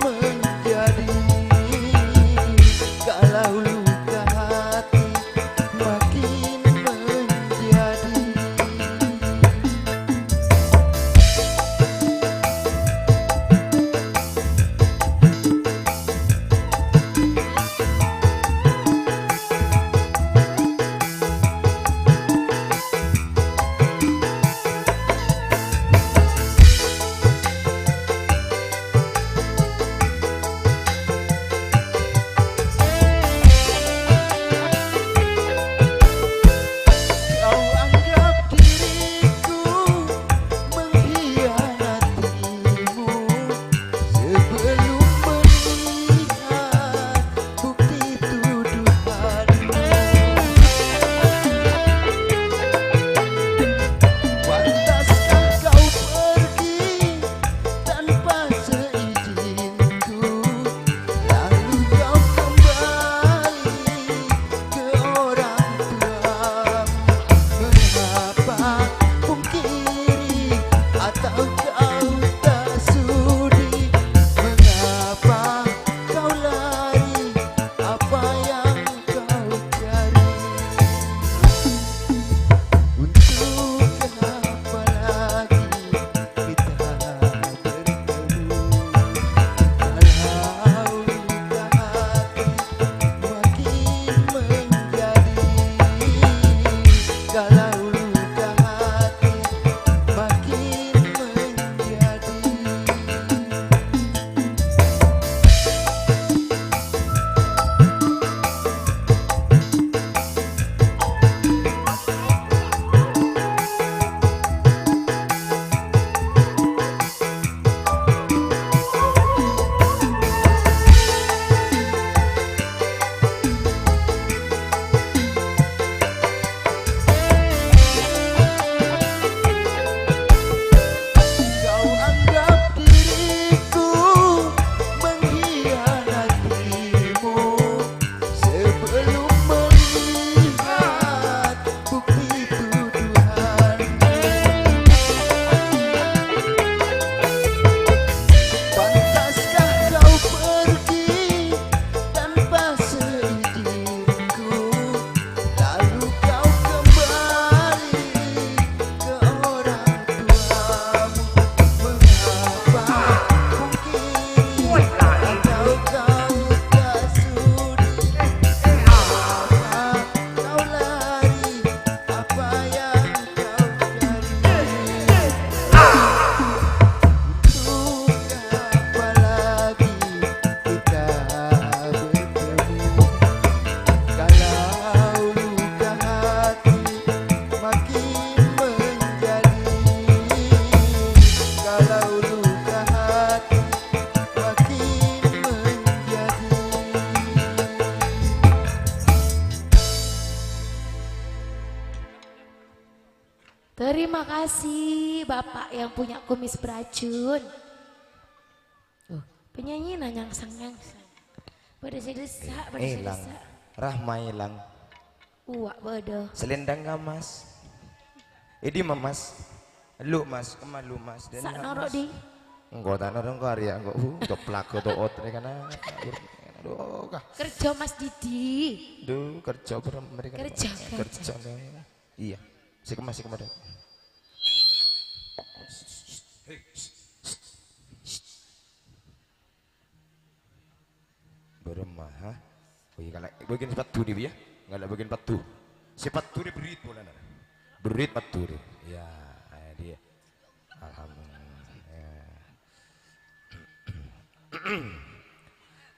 C: menjadi kalau luka hati makin menjadi. Kau anggap diriku mengkhianatimu sebelum melihat bukti tuduhanmu. Pantaskah kau pergi tanpa seizinku, lalu kau kembali ke orang tuamu? Mengapa pungkiri atau kau tak sudi? Mengapa kau lari? Apa yang kau cari? Untuk kenapa lagi kita bertemu? Kalau luka hati makin menjadi, kalau luka hati makin menjadi. Kau anggap diriku mengkhianatimu sebelum melihat bukti tuduhanmu. Pantaskah kau pergi tanpa seizinku, lalu kau kembali ke orang tuamu? Mengapa pungkiri atau kau tak sudi? Mengapa kau lari? Apa yang kau cari? Untuk apa lagi kita bertemu? Kalau luka hati makin menjadi, kalau luka hati makin menjadi.
B: Terima kasih Bapak yang punya kumis beracun. Penyanyi nyangsang-nyangsang. Berdesak-desak,
A: Hilang,
B: berdesak-desak.
A: Rahma hilang.
B: Uak bodoh.
A: Selendang nggak mas? Ini mas, lu mas, kemalu mas. Dan
B: Sak
A: nggak,
B: norok
A: Mas.
B: di.
A: Enggak tanah dong karya, enggak keplak ke doot karena aduh kah,
B: Kerja Mas Didi.
A: duh kerja mereka
B: Kerja.
A: kerja iya, si kemas ada. Beremah, ha? Bagi kalau bagian sepatu dia, nggak ada bagian patu. Sepatu dia berit pula nana, berit patu dia. Ya, dia. Alhamdulillah. Ya.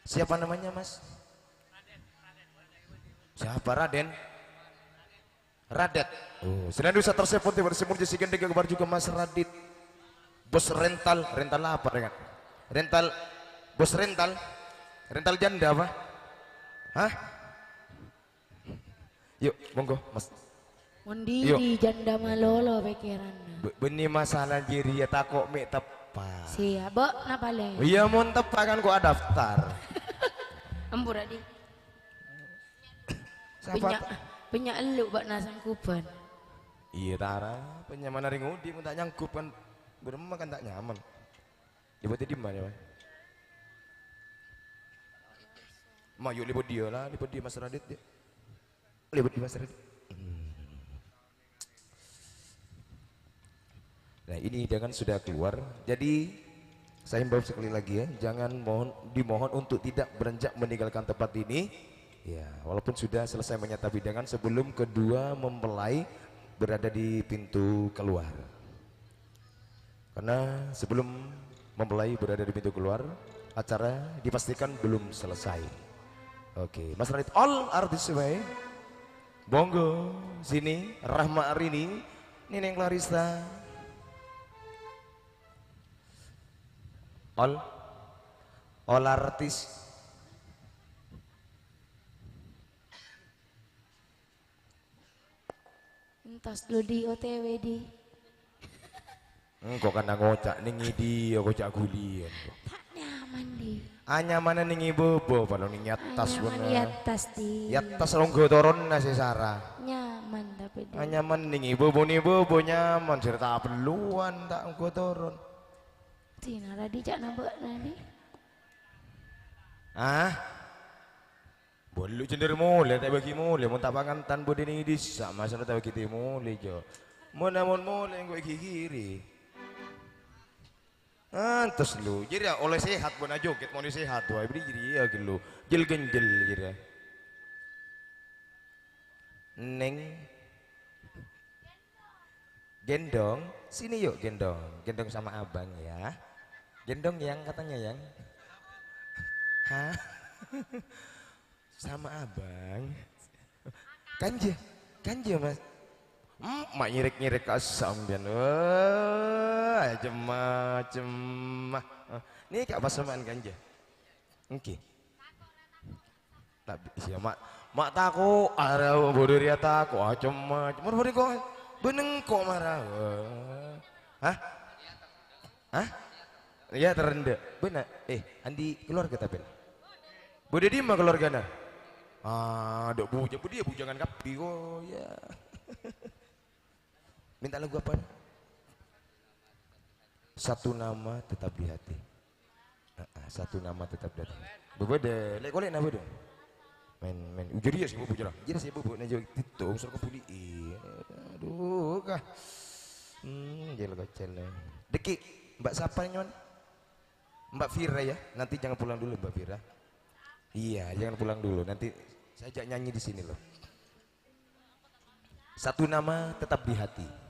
A: Siapa namanya mas? Siapa Raden? Radet. Oh, selain bisa tersebut bersemur jasikan dengan kabar juga mas Radit. Bos rental, rental apa dengan? Rental, bos rental, rental janda apa? Hah? Yuk, monggo mas.
B: Mondi
A: Yuk.
B: di janda malolo pikirannya.
A: Benih masalah diri ya takok mek tepat.
B: Siap, Bo, napa le?
A: Iya mau tepat kan kok daftar.
B: Embur adi.
A: Siapa?
B: Penyak elu bak nasang kuban.
A: Iya tara, penyaman hari ngudi pun tak nyangkup kan, beremah kan tak nyaman. Tiba-tiba di mana? Ma yuk lipat dia lah, lipat dia Mas Radit dia. Lipat dia Mas Radit. Nah ini dengan sudah keluar, jadi saya himbau sekali lagi ya, jangan dimohon untuk tidak beranjak meninggalkan tempat ini. Ya, walaupun sudah selesai menyatapi dengan sebelum kedua mempelai berada di pintu keluar. Karena sebelum mempelai berada di pintu keluar, acara dipastikan belum selesai. Oke, Mas Radit, all artis way. Bonggo, sini, Rahma Arini, Neneng Clarissa. All artis.
B: Entas dulu di OTW di.
A: Kok kan ngocak ningi dia ngocak gulian.
B: Tak nyaman di.
A: Nyaman ningi bobo padahal ningi atas
B: Nyaman di atas di.
A: Ya atas longgo toron nasi Sarah.
B: Nyaman tapi di.
A: Nyaman ningi bobo nih bobo nyaman cerita perluan tak nggo toron.
B: Tina tadi cak nambah nani.
A: Boleh cender mulai tak bagi mulai mau tak pangantan bodi ni disak masa tak bagi mulai jo. Mau namun mulai nggo kiri. Antas lu, jadi oleh sehat pun aja joget mau sehat tuh, beri jadi ya gitu, jel genjel jadi. Neng, gendong, sini yuk gendong sama abang ya, gendong yang katanya yang, hah, sama abang, kanja mas. Mak nyirik asam dan macem ini kak pasaman ganja oke tapi siya mak tako ara bodoh dia tako macem bodoh kok beneng kok marah ya terendah benar Andi keluarga tapi bodoh dia mah keluarga na dok dia bujangan kapi kok ya. Minta lagu apa? Satu nama tetap di hati. Satu nama tetap di hati. Bobo deh, lek kolek napa dong? Men, jadi ya sih bobo jalan. Jadi sih bobo najo itu usul kepuliin. Aduh kah. Jel kecil. Deki, Mbak siapa nyon? Mbak Vira ya. Nanti jangan pulang dulu Mbak Vira. Iya, jangan pulang dulu. Nanti saya ajak nyanyi di sini loh. Satu nama tetap di hati.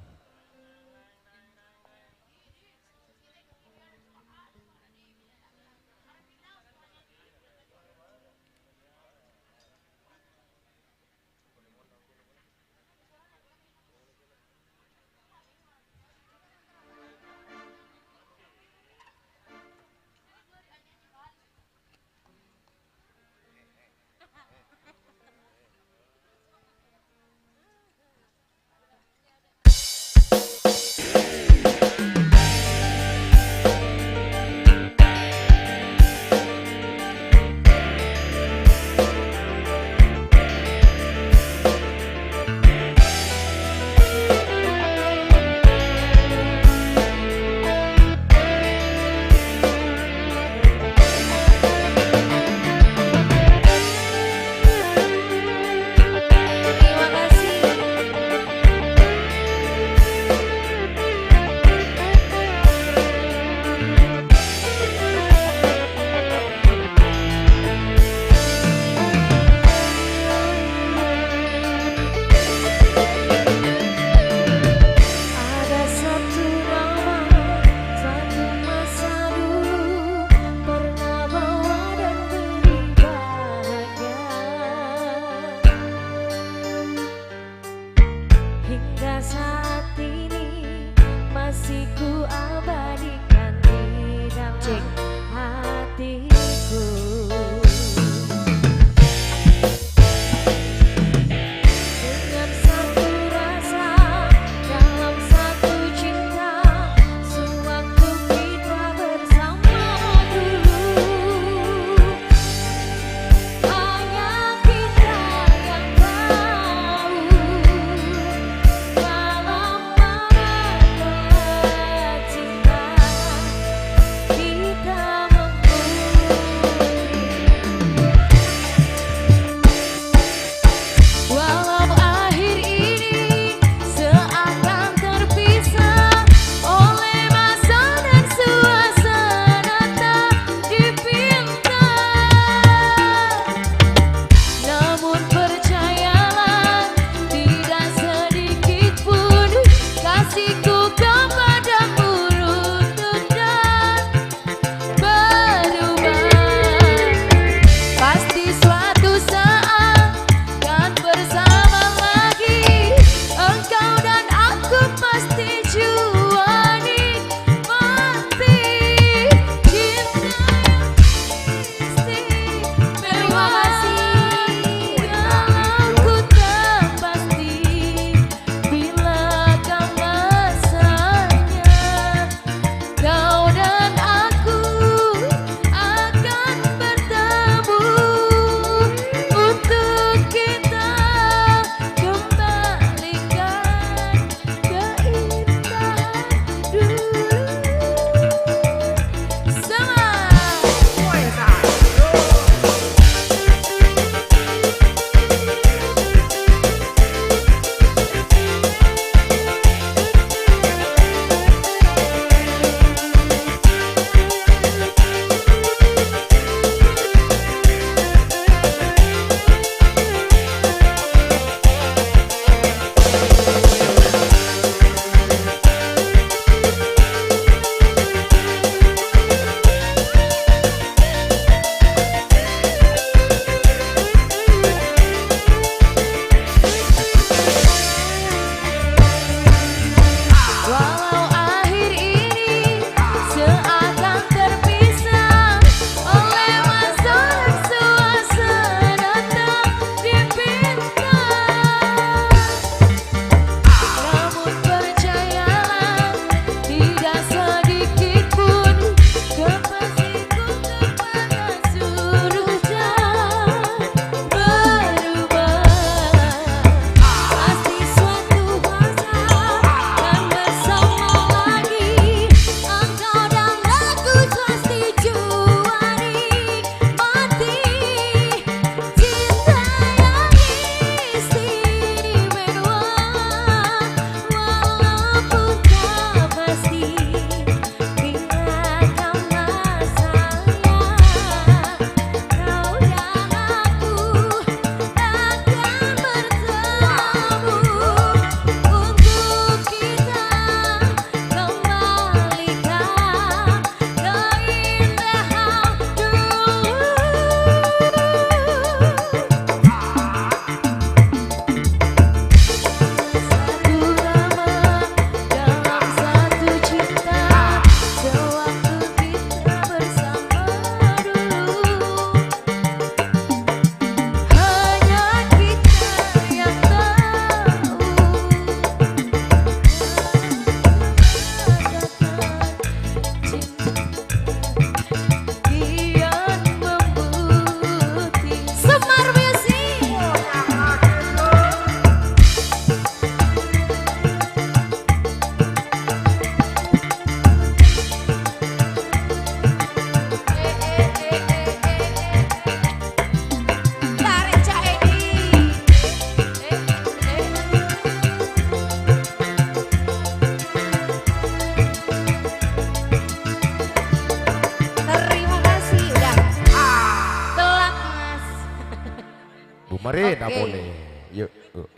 A: Mari, nah
B: Oke.
A: boleh. Yuk,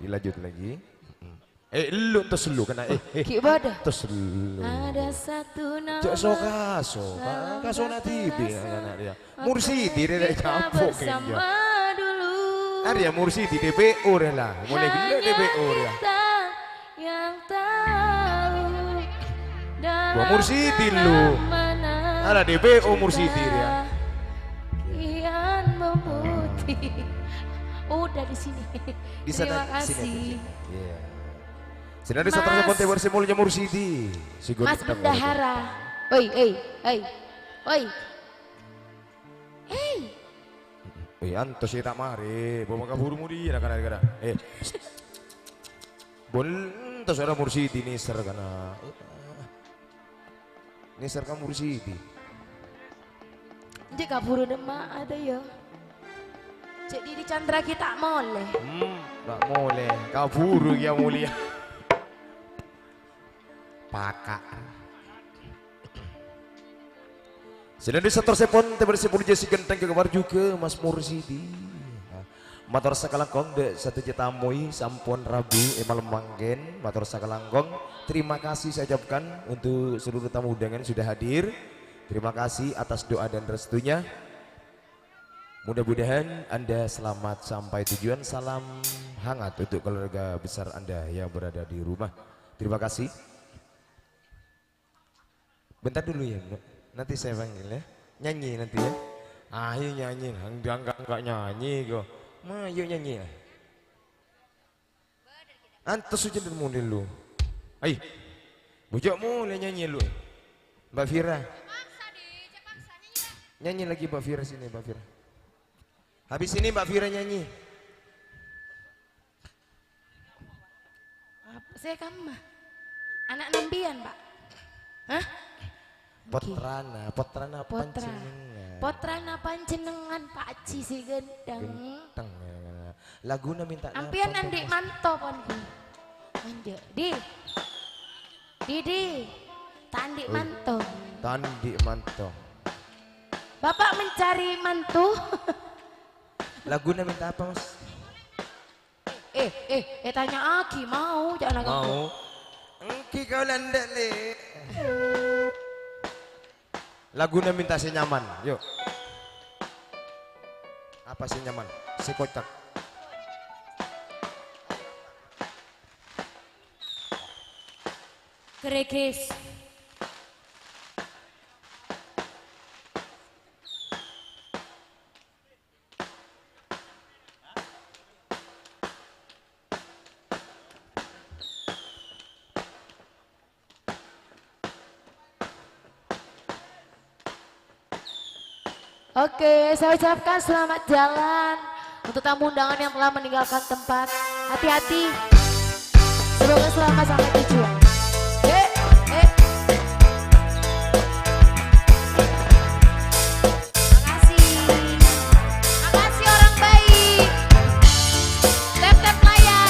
A: lanjut lagi. Lu terus lu kena
B: Ki bodoh.
A: terus lu.
B: Ada satu nama.
A: Cok soka kasona tibi anak dia. Mursidi dia
B: Kita
A: capok
B: bersama
A: kayaknya.
B: dulu.
A: Arya Mursidi DPO dia lah. Mulai gila
B: Hanya
A: DPO dia.
B: kita yang tahu dalam
A: Gua Mursidi lu.
B: mana
A: Ada DPO Mursidi dia.
B: kian memutih. Udah di sini.
A: Di sana
B: Terima
A: sini.
B: kasih.
A: Iya. Sini ada satu
B: Mas.
A: ponte versi mulanya Mursidi. Si
B: Mas
A: Godang.
B: Bendahara. Oi, oi.
A: Antos ya tak mari, bawa kabur mudi nak kana. Bol antos ada Mursidi nih ser kana. Nih ser kan Mursidi.
B: Dia kaburu demak ada ya. Jadi di Chandra kita boleh.
A: Tak boleh. Kabur ya mulia. Pakak. Sini di setor sepon bersepuluh jesi genteng ke kamar juga Mas Mursidi. Motor sakalangkong de satu juta moi sampun Rabu malam manggen. Motor sakalangkong terima kasih saya ucapkan untuk seluruh tamu undangan sudah hadir. Terima kasih atas doa dan restunya. Mudah-mudahan Anda selamat sampai tujuan. Salam hangat untuk keluarga besar Anda yang berada di rumah. Terima kasih. Bentar dulu ya, nanti saya panggil ya. Nyanyi nanti ya. Ayo nyanyi, enggak nyanyi kok. Ayo nyanyi ya. Antus aja dari lu. Ayo, bujak mulai nyanyi lu. Mbak Fira. Nyanyi lagi Mbak Fira sini Mbak Fira. Habis ini Mbak Fira nyanyi.
B: Apa saya kamu? Anak nembian, Pak. Hah?
A: Potrana
B: Potrana
A: panjenengan.
B: panjenengan Pak Ci si gendeng.
A: Genteng. Laguna minta
B: Ampian
A: napa,
B: andik
A: Mas?
B: manto pon. Andik, Didi. Tandik manto.
A: Tandi manto.
B: Bapak mencari mantu.
A: Laguna minta apa Mas?
B: Tanya Aki mau jangan agak.
A: Mau. Engki kau landak le. Laguna minta senyaman, yuk. Apa senyaman? Si kocak.
B: Kerekes. Oke, saya ucapkan selamat jalan untuk tamu undangan yang telah meninggalkan tempat. Hati-hati. Semoga selamat sampai tujuan. Makasih. Makasih orang baik. Tap-tap layar.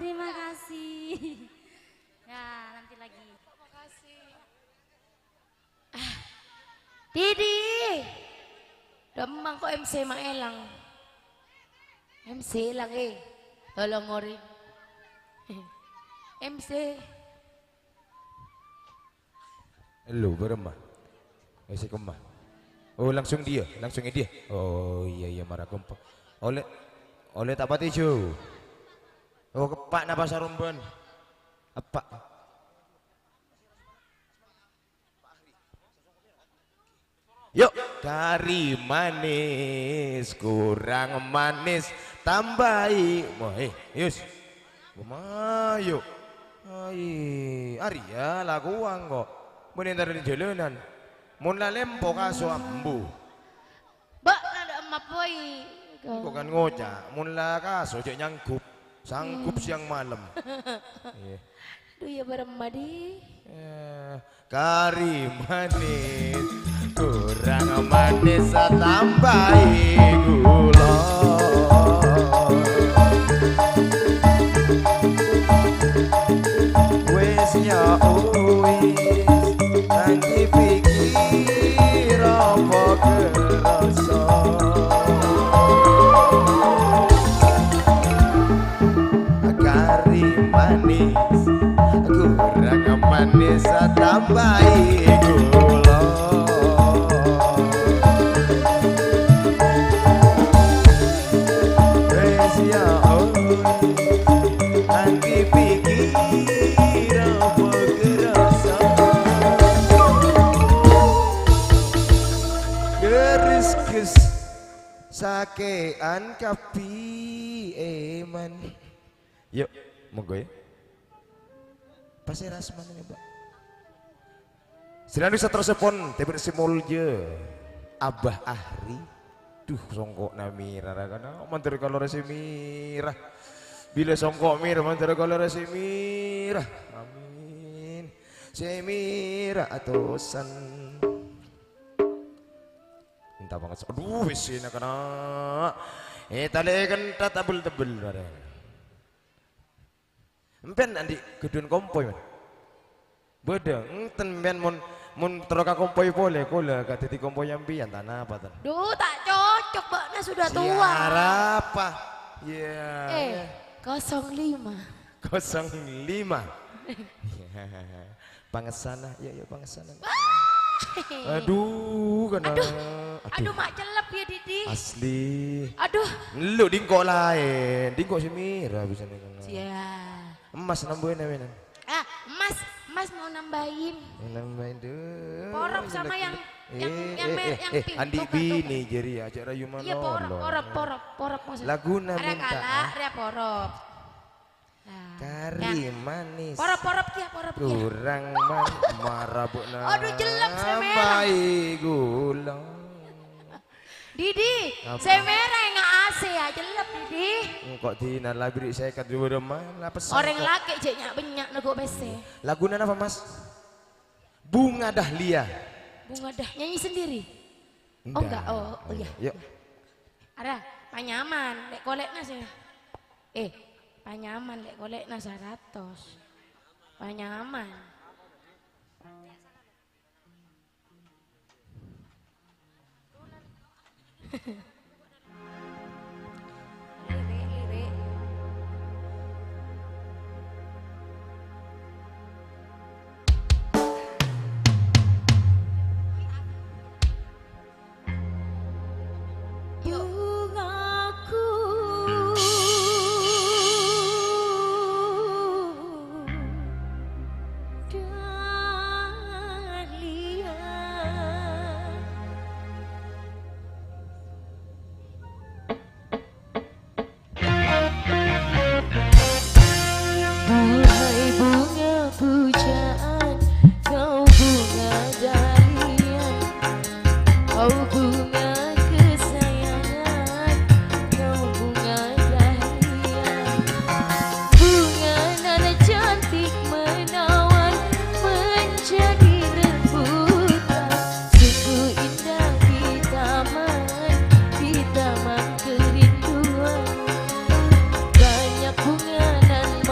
D: terima kasih. Ya, nanti lagi.
B: Didi. Demang kok MC Maelang. MC lang tolong ngori. MC.
A: Lu beremah. Isi kemah. Oh langsung dia. Oh iya marah kompak. Oleh tak pati cu. Oh kepak napa sarumban. Apa? Yuk kari manis kurang manis tambahi. Yus. Yuk. Arya lakuan kok. Mun entar di jalanan. Mun la lempo kaso ambu.
B: Mbak ada emak boy.
A: Bukan ngocak. Mun la kaso cek nyangkup. Sangkup siang malam.
B: Aduh ya beremah di.
A: Kari manis kurang manis tambahi gula. Wes ya wis nanti pikir apa kerasa. Kari manis kurang manis tambahi gula. Wes ya nanti pikir apa kerasa. Geris sakean kapi eman. Yuk, monggo ya. Pasti rasman ini, Mbak. Silahkan bisa tersepon, tebet simulje. Abah Ahri. Duh, songkok namira kana mantir kalau resimira. Bila songkok mir mantir kalau resimira. Amin. Semira atosan. Minta banget. Aduh, wis ini kana. Tali kan tebel-tebel bareng. Empen andi gedun kompoi man. Beda, enten ben mun teroka kompoi boleh kola kata di kompoi yang pian tanah apa tan.
B: Duh tak cocok bakna sudah tua.
A: Siara apa? Ya.
B: 05.
A: 05. Pangesana, ya pangesana. Aduh, kena.
B: Aduh mak celep ya Didi.
A: Asli.
B: Aduh.
A: Lu dingkok lain, dingkok si Mira bisa nih.
B: Iya.
A: Emas nambahin namanya.
B: Mas mau nambahin.
A: Nambahin deh.
B: Porop sama yang pink.
A: Andi bini jadi ajak rayu mana?
B: Iya porop maksudnya.
A: Laguna
B: ada
A: minta.
B: ada porop.
A: Kari manis.
B: Porop kia.
A: Kurang marabuk na.
B: Aduh jelek semera.
A: Baik gula.
B: Didi, semera yang AC ya jelek Didi.
A: Kok tina labiri saya kat dua rumah lah pesan.
B: Orang laki jeknya banyak nego PC.
A: Laguna apa mas? Bunga Dahlia.
B: Bunga dah nyanyi sendiri. Oh enggak, oh iya.
A: Yuk.
B: Ada panyaman, dek kolekna sih. Panyaman dek kolekna 100. Panyaman. Lirik. Bungaku bunga nan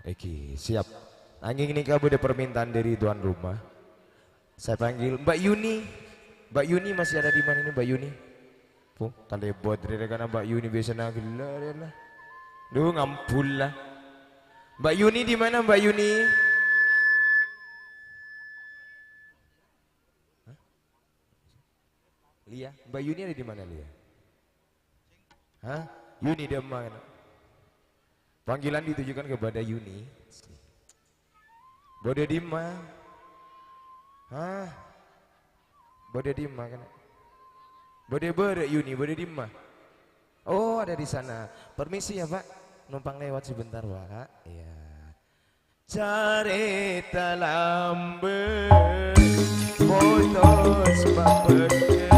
A: Oke, siap. Angin ini kamu ada permintaan dari tuan rumah. Saya panggil Mbak Yuni. Mbak Yuni masih ada di mana ini Mbak Yuni? Puh, tali buat dari karena Mbak Yuni biasa lah. Duh ngampul lah. Mbak Yuni di mana Mbak Yuni? Hah? Lia, Mbak Yuni ada di mana Lia? Hah? Yuni di mana? Panggilan ditujukan kepada Yuni. Bode Dima. Hah? Bode Dima kan? Bode Yuni, Bode Dima. Oh, ada di sana. Permisi ya, Pak. Numpang lewat sebentar, Pak. Iya. Carita lambe motos baperke.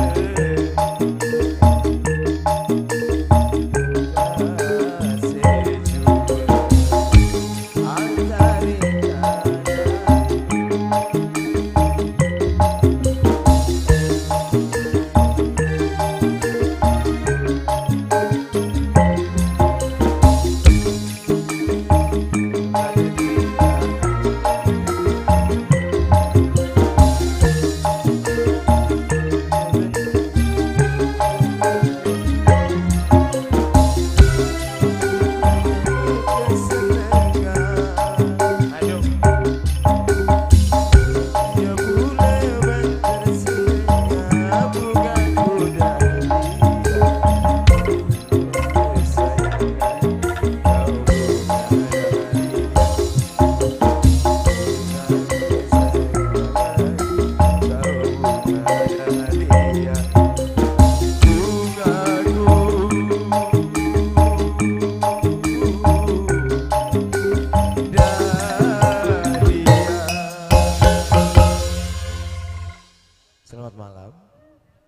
A: Selamat malam.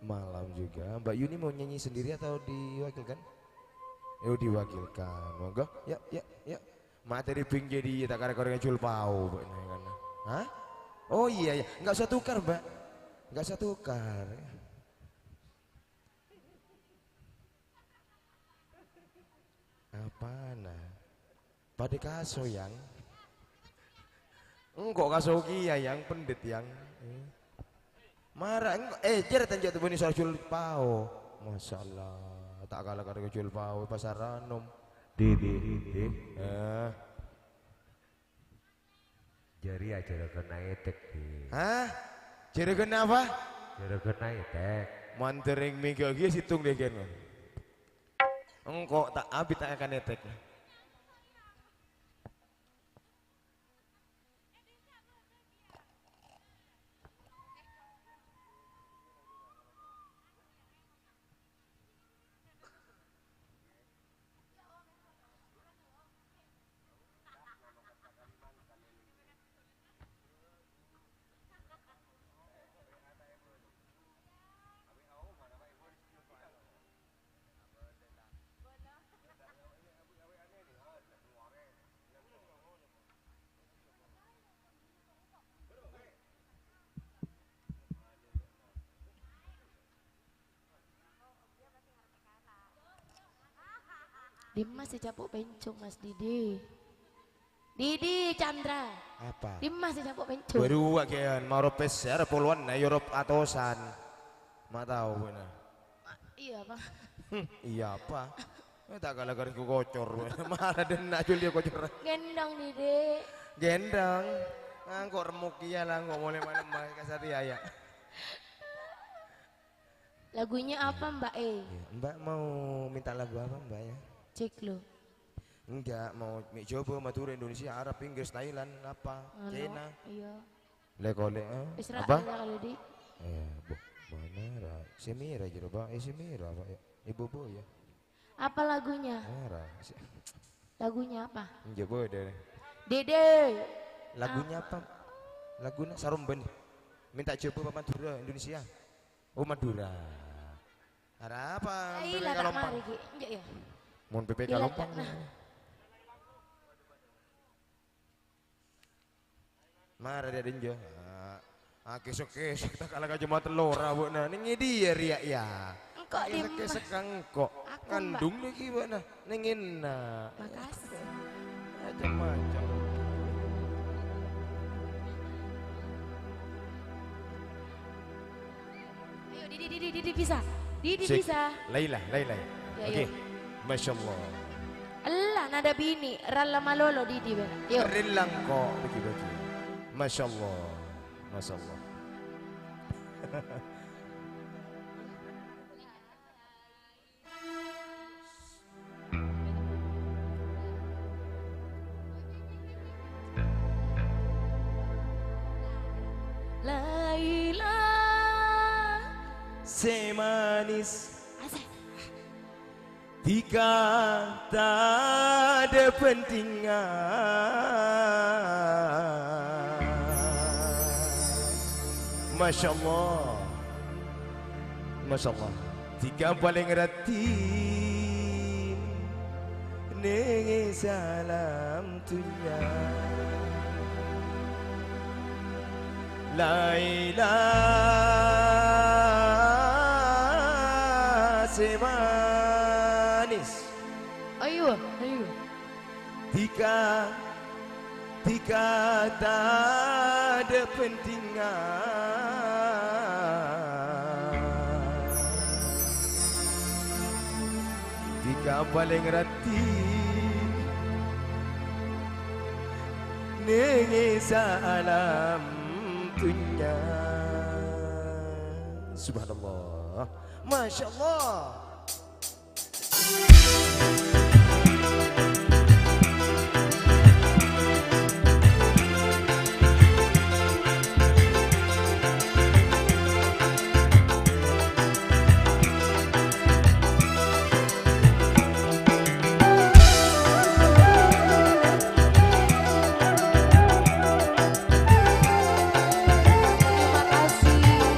A: Malam juga. Mbak Yuni mau nyanyi sendiri atau diwakilkan? Diwakilkan. Monggo. Ya. Materi ping jadi tak karek-karek ngecul pau. Hah? Oh iya. Enggak usah tukar, Mbak. Enggak usah tukar. Apa nah? Pada kaso yang kok kaso kia yang pendet yang marah jer tanjak tu bani sarjul pau. Masyaallah, tak kalah karo jul pau pasaran nom. Dede.
E: Jari aja kena etek di.
A: Hah? Jere kena apa?
E: Jari kena etek.
A: Mantering mega ge situng deh kan. Engkau tak abis tak akan etek.
B: Dimas si capuk pencung Mas Didi. Didi Chandra.
A: Apa?
B: Dimas si capuk pencung.
A: Baru wakian mau peser puluhan na Europe atosan. Ma tahu benar.
B: Iya Pak.
A: Iya apa? Tak kalah karo kocor. Marah dan nak jul dia kocor.
B: Gendong Didi.
A: Gendang. Kok remuk iya lah kok boleh mana kasar ya.
B: Lagunya apa Mbak E?
A: Mbak mau minta lagu apa Mbak ya?
B: Cek lo.
A: Enggak mau coba matur Indonesia, Arab, Inggris, Thailand, apa? China.
B: Iya.
A: Lekole
B: Israel
A: apa?
B: kalau di.
A: Mana? Semira jero Pak, Semira Pak ya. Ibu bu ya.
B: Apa lagunya?
A: Marah.
B: Lagunya apa?
A: Coba deh.
B: Dede.
A: Lagunya apa? Lagunya Sarumben. Minta coba Pak Madura Indonesia. Oh Madura. Ada apa?
B: Iya tak mari ki. Enggak ya.
A: Mun PPK Lompang. Marah dia dinjo. Kesok-kesok tak kalah ka jemaat lora bu nah. Ning dia riak ya.
B: Engkau di
A: Kesek kangkok. Ngandung lagi bu nah. Ning
B: Makasih.
A: Macam-macam.
B: Didi bisa. Didi
A: Sik.
B: bisa.
A: Laila.
B: Ya,
A: Oke.
B: yuk.
A: Masya Allah.
B: Allah nada bini, ralla malolo Didi be. Yuk.
A: Rilang kok bagi-bagi. Masya Allah. Masya Allah.
B: Laila.
A: Semanis
B: Asik.
A: jika tak ada pentingan. Masya Allah. Masya Allah. Jika paling ratin nengi salam tunya Laila semanis
B: Ayo.
A: Tika tak ada pentingan Tika paling ratin nengi salam tunya Subhanallah Masya Allah
B: Terima kasih.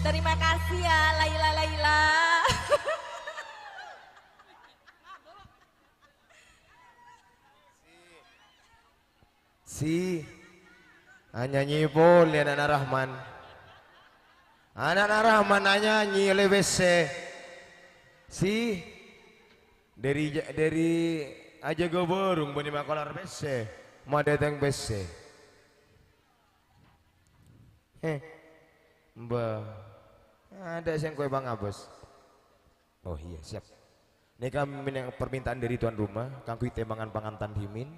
F: Terima kasih ya Laila Laila.
A: Si nyanyi boleh anak Rahman. Anak Rahman nyanyi lewese. Si dari aja gue burung bani makolar bese. Mau datang bese. Mbak. Ada yang kue bang Abos. Oh iya siap. Ini kami permintaan dari tuan rumah. Kangkui temangan pangantan himin.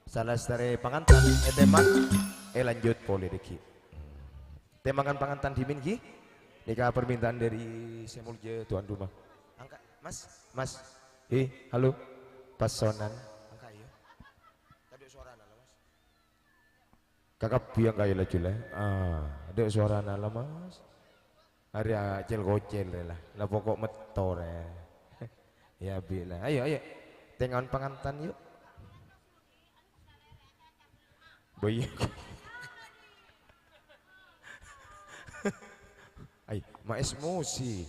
A: Salah dari pangantan teman. Lanjut boleh deki. Temangan pangantan himin ki. Ini permintaan dari semulja tuan rumah. Angkat mas. Halo. Pasonan. Angkat ya. Tadi suara nala mas. Kakak biang kaya lah jule. Ada suara nala mas. Hari acil gocel lah pokok metor ya. Ya bila. Ayo. Tengan pangantan yuk. Boy. Ay, maesmosi.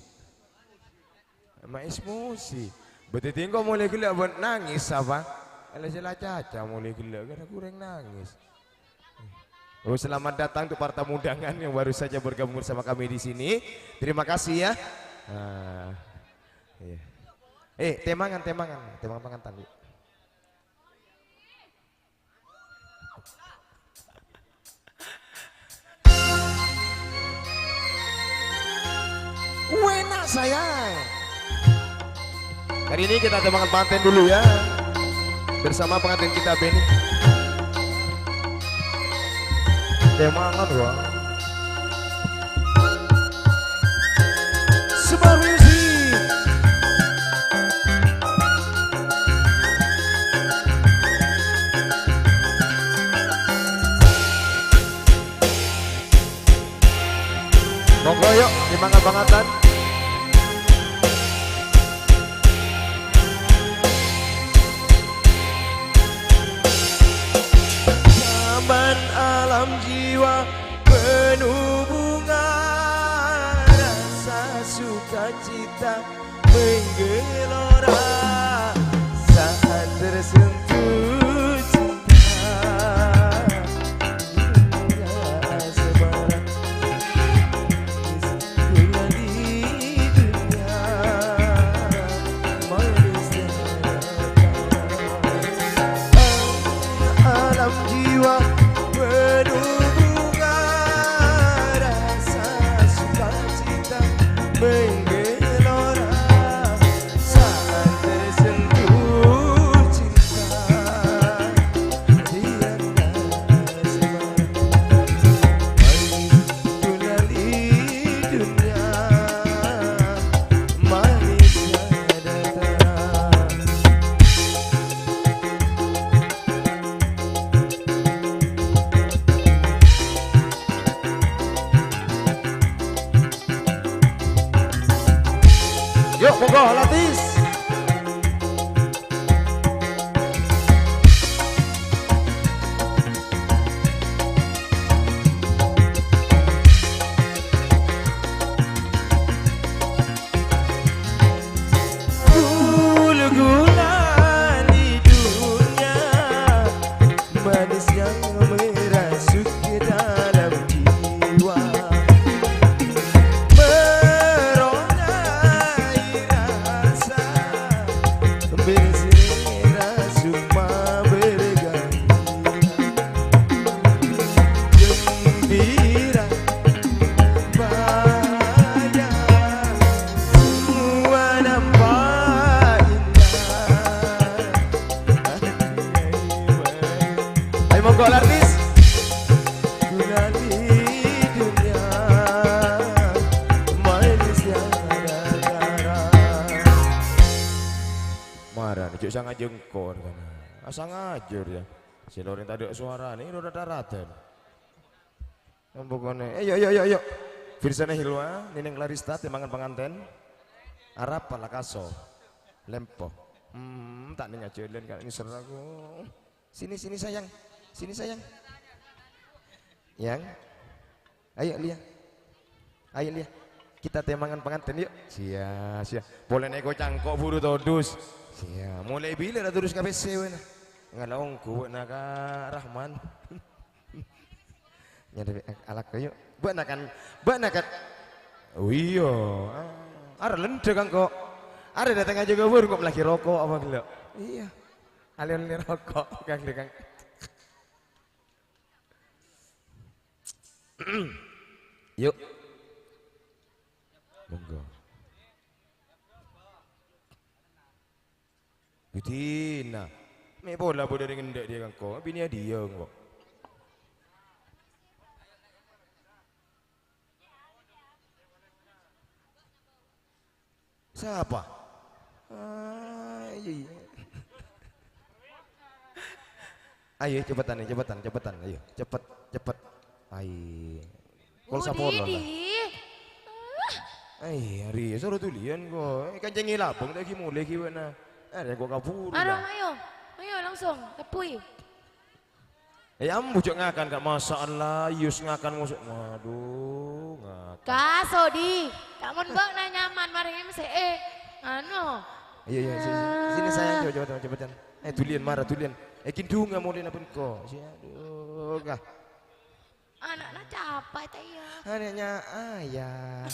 A: Betul kau mulai gila buat nangis apa? Kalau sila caca mulai gila karena kurang nangis. Oh, selamat datang untuk para tamu undangan yang baru saja bergabung bersama kami di sini. Terima kasih ya. Iya. Temangan pangantan. Wena sayang. Hari ini kita temangan pengantin dulu ya. Bersama pengantin kita Benny. Temangan wah. Sebuah musik. Monggo yuk temangan pangantan. Alam jiwa penuh bunga, rasa sukacita menggelora saat tersentuh cinta. Dunia sebarang segala di dunia manusia. Alam jiwa penuh bunga, rasa sukacita menggelora saat suara nih, cuk sangat jengkor kan. Asa ngajur ya. Si Lorin tadi suara nih udah daratan. Pokoknya, ayo. Firsana Hilwa, Nineng Clarista, timbangan penganten. Arab Palakaso, Lempo. Tak nih ngajuin kan ini seragu. Sini sayang, sini sayang. Yang, ayo Lia. Kita tembangan pengantin yuk. Sia. Boleh nego cangkok buru todus. Sia. Mulai bila dah terus KPC wena. Ngalaung ku naka Rahman. Nyada alak kayu. Buat nakan. Oh iya. Ada lende kan kok. Ada datang aja gabur kok lagi rokok apa gila. Iya. Alien rokok kang. Yuk. Monggo. Budina. Me bola bodoh dengan dia kan kok. Bini dia kok. Siapa? Iya. Ayo cepetan, ayo cepet. Ayo. Kol sapor lah. Hari suruh tulian kok. Kancing ngilabung lagi mulai gimana? Ada gua kabur.
B: Ayo langsung, kepui.
A: Am bujuk ngakan gak masalah, Yus ngakan musuk. Waduh, ngakan.
B: Kasodi, kamu mbak na nyaman mari MCE. Ano?
A: Iya, sini sayang cepetan. Tulian marah tulian. Kindu nggak mau dinapun kok. Aduh, kah.
B: Anak-anak capek taya.
A: Anaknya ayah.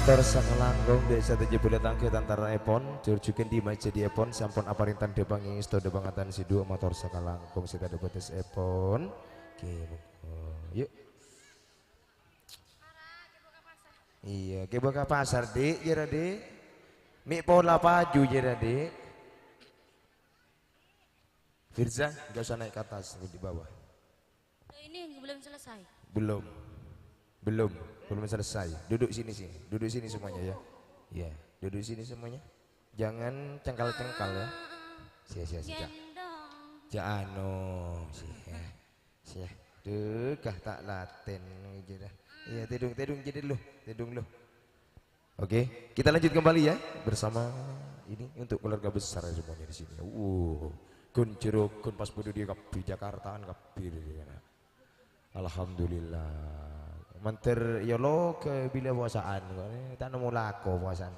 A: Matur sakalangkung desa tujuh tangke antara epon curjukin di maja di epon sampun aparintan debang yang isto debangatan sidu matur sakalangkung sita debetes epon. Oke, yuk. Iya, ke buka pasar dik, jera dik. Mik pola paju jera dik. Firza, gak usah naik ke atas, di bawah.
D: Ini belum selesai.
A: Belum selesai. Duduk sini semuanya ya. Ya, duduk sini semuanya. Jangan cengkal-cengkal ya. Sia.
D: Gendong.
A: Jano, sia. Dekah tak laten gitu dah. Ya, tedung lu. Oke, kita lanjut kembali ya bersama ini untuk keluarga besar semuanya di sini. Kun jeruk, kun pas bodo dia kapi Jakartaan kapi. Alhamdulillah. Menter ya lo ke bila puasaan, tak nemu lako puasaan.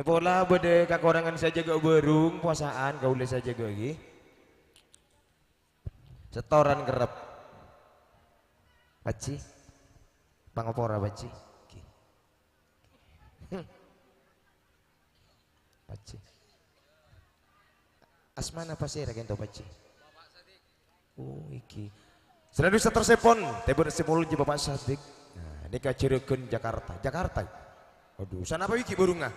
A: Pola bede kakorangan saja gak berung puasaan, kau boleh saja gak lagi. Setoran kerap. Baci, pangopora baci. Baci. Asmana apa sih rakyat baci? Oh iki. Selalu setor sepon, tebur sepuluh je Bapak Sadik. Nah, ini Cirebon Jakarta. Aduh, sana apa wiki burungah?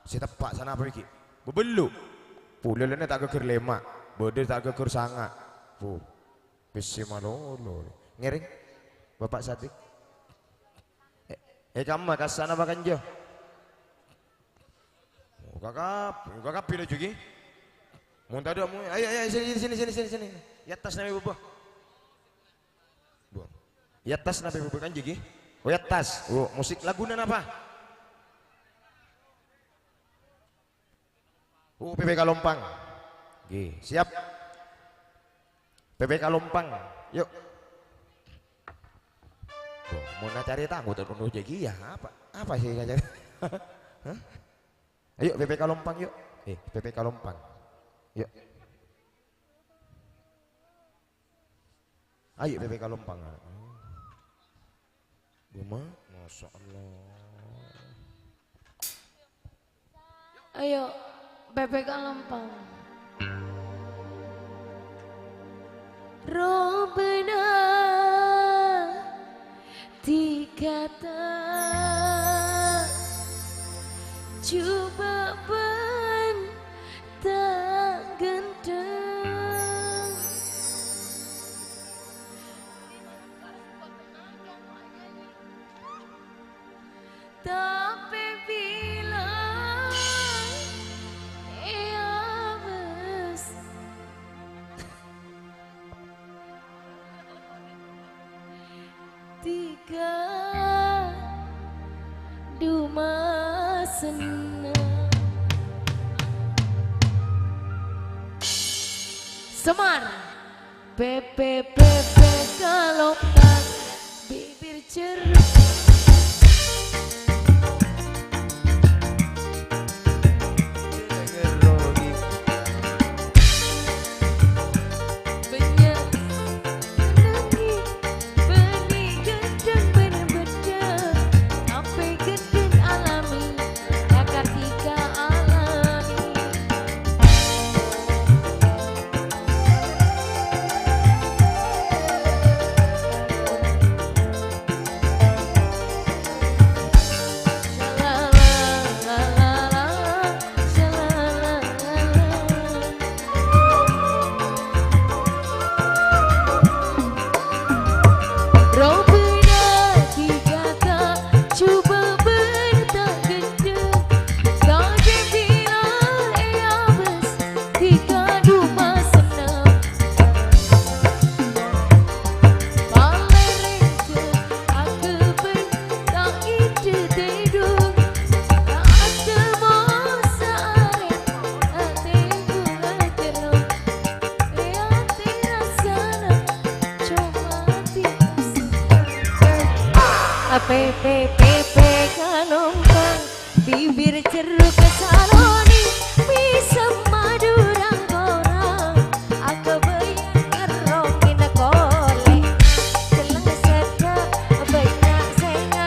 A: Si tepak sana apa wiki? Bebelu. Pulelene tak keker lemak, bode tak keker sanga. Bisi malolo. Ngering, Bapak Sadik. Kamu makan sana makan jo. Kakak pilih juga. Muntah dong, ayo sini. Ya tas nabi bubuh. Ya tas nabi bubuh kan jadi. Oh ya tas. Oh musik lagunan apa? Oh PPK Lompang. Oke, siap. PPK Lompang. Yuk. Mau cari tangguh terpenuh jadi ya apa sih cari? Ayo PPK Lompang yuk. PPK Lompang. Yuk. Ayo PPK Lompang. Guma, Masya Allah.
B: Ayo PPK Lompang. Robena dikata coba tak gendeng tapi bila wes tiga duma senang Semar PPPP kalau tak bibir cerut PPPP kalompang bibir ceruk kesaloni bisa madurang orang aku bayar ngerongin kolek kelang sedap banyak sengat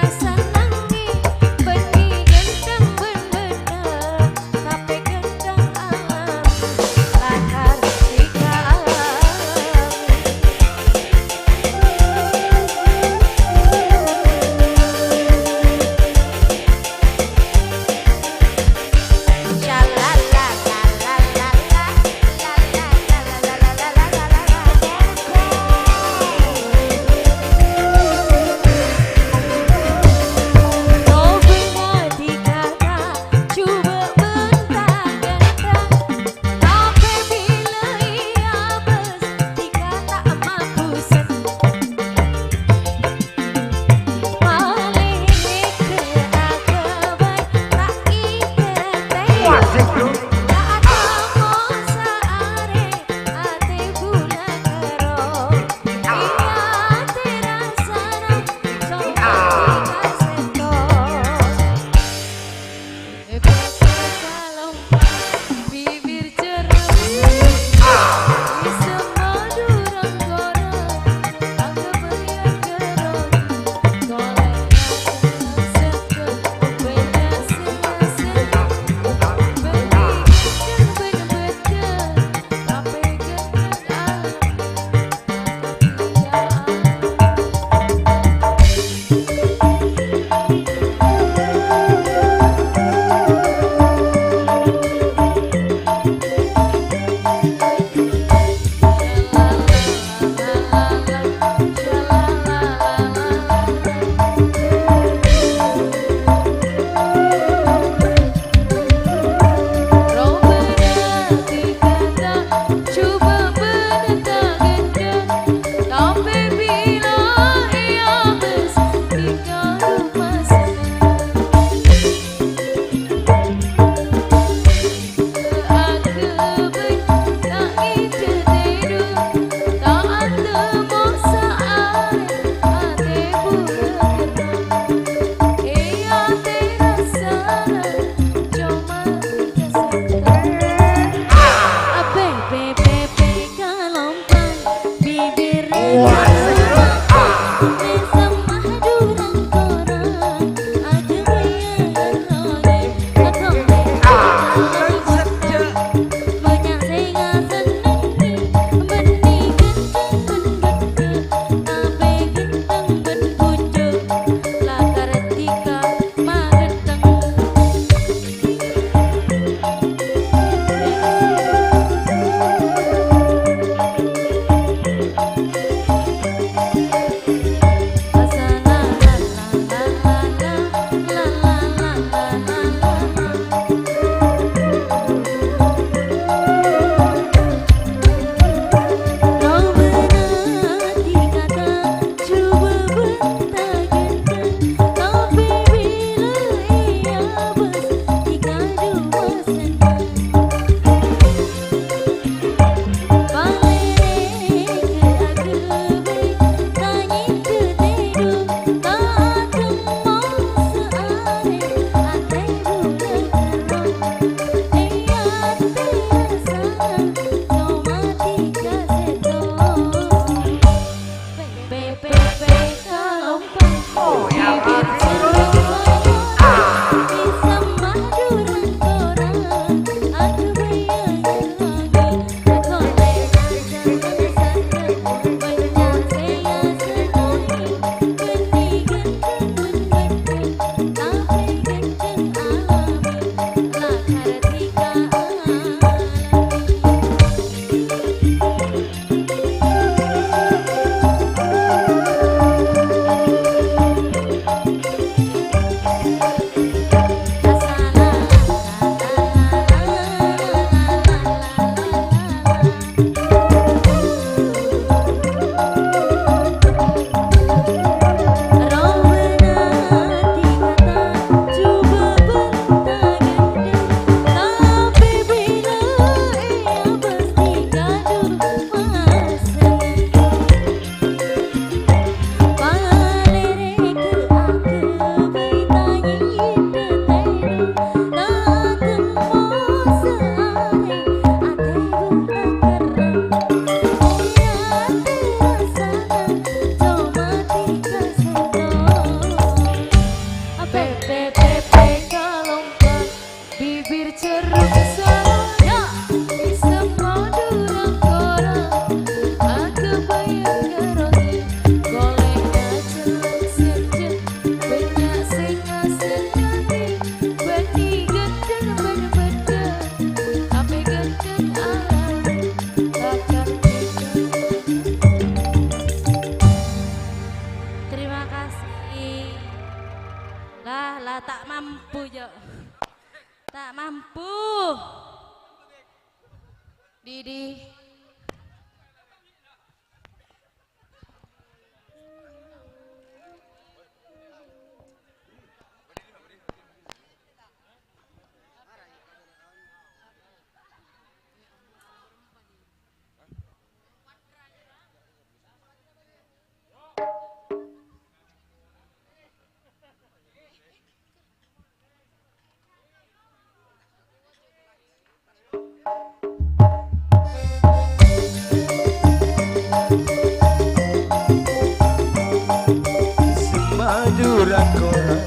A: kurang-kurang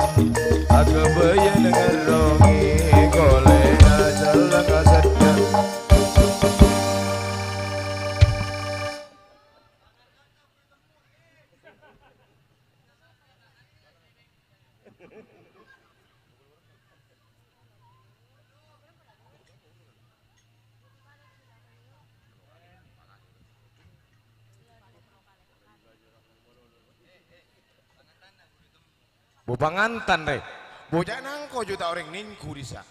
A: aku bayar dengan rongi golek jalan kasetnya. Bu pangantan deh, bocah nangko juta orang ningku disa,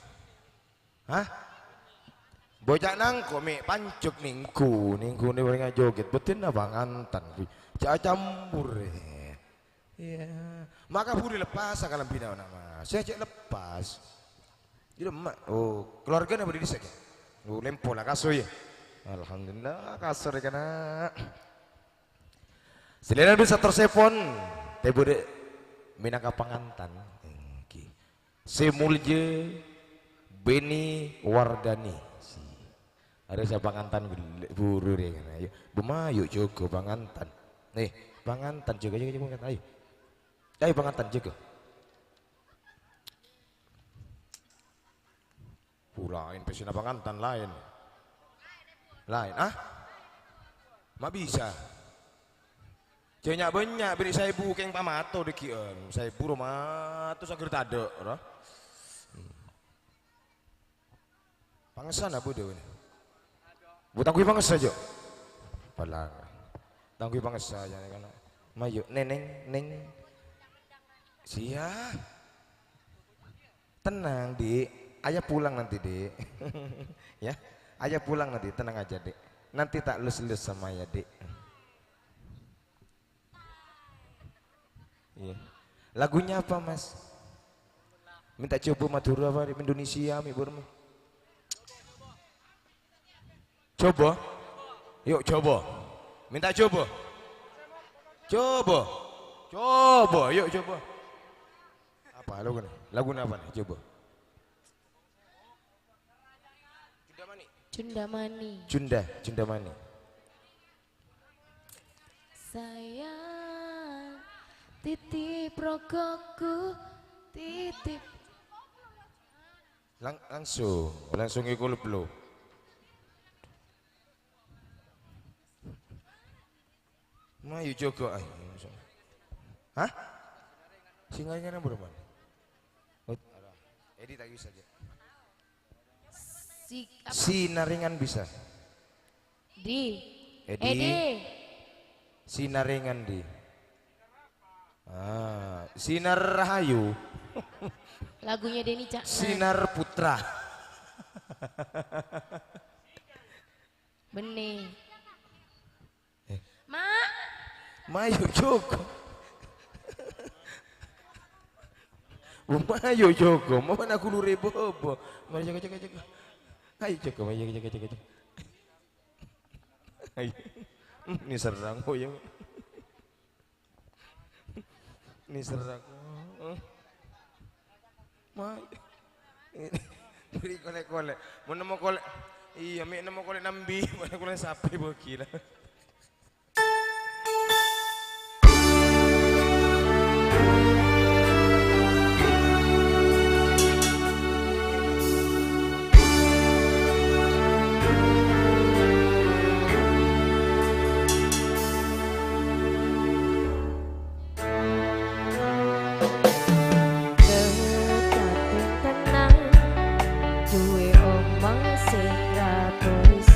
A: hah? Bocah nangko mi pancuk ningku nih orang joget, betin apa pangantan, cak campur deh, iya. Maka buri lepas akalan bina nama, saya cek lepas, jadi emak, oh keluarga nih beri disek, oh lempo lah kasur ya, alhamdulillah kasur ya kena. Selain bisa tersepon, tebo deh. Minangka pangantan Semulje Beni Wardani ada siapa pangantan buru deh kan ayo Bumayu juga pangantan nih pangantan juga pangantan ayo pangantan juga pulain pesina pangantan lain ah mak bisa banyak beri saya keng pamato dekian saya rumah tuh sagir tade ora pangesan apa dewe bu tangguh panges aja palang tangguh panges aja kan mayu neng sia tenang Dik ayah pulang nanti Dik ya ayah pulang nanti tenang aja Dik nanti tak lus-lus sama ya Dik. Iya. Lagunya apa Mas? Minta coba Madura apa di Indonesia mi Burma. Coba. Yuk coba. Minta coba. Coba. Yuk coba. Apa lagu nih? Lagu apa nih? Coba. Cunda Mani.
B: Sayang titip rokokku titip
A: langsung ikut lo Mayu Joko hah singanya nomor mana Edi tak bisa aja Sinaringan bisa
B: Edi
A: Sinaringan di Sinar Rahayu
B: lagunya Denny Caknan
A: Sinar Putra
B: benih
A: Mayu Joko Mayu Joko mau mana aku lure bobo mari jaga ayo Joko ayo jaga ayo ini serang ya ini serang beri kolek mau nemu kolek iya mi nemu kolek nambi mana kolek sapi bokila
B: duwe omong sing ra tulis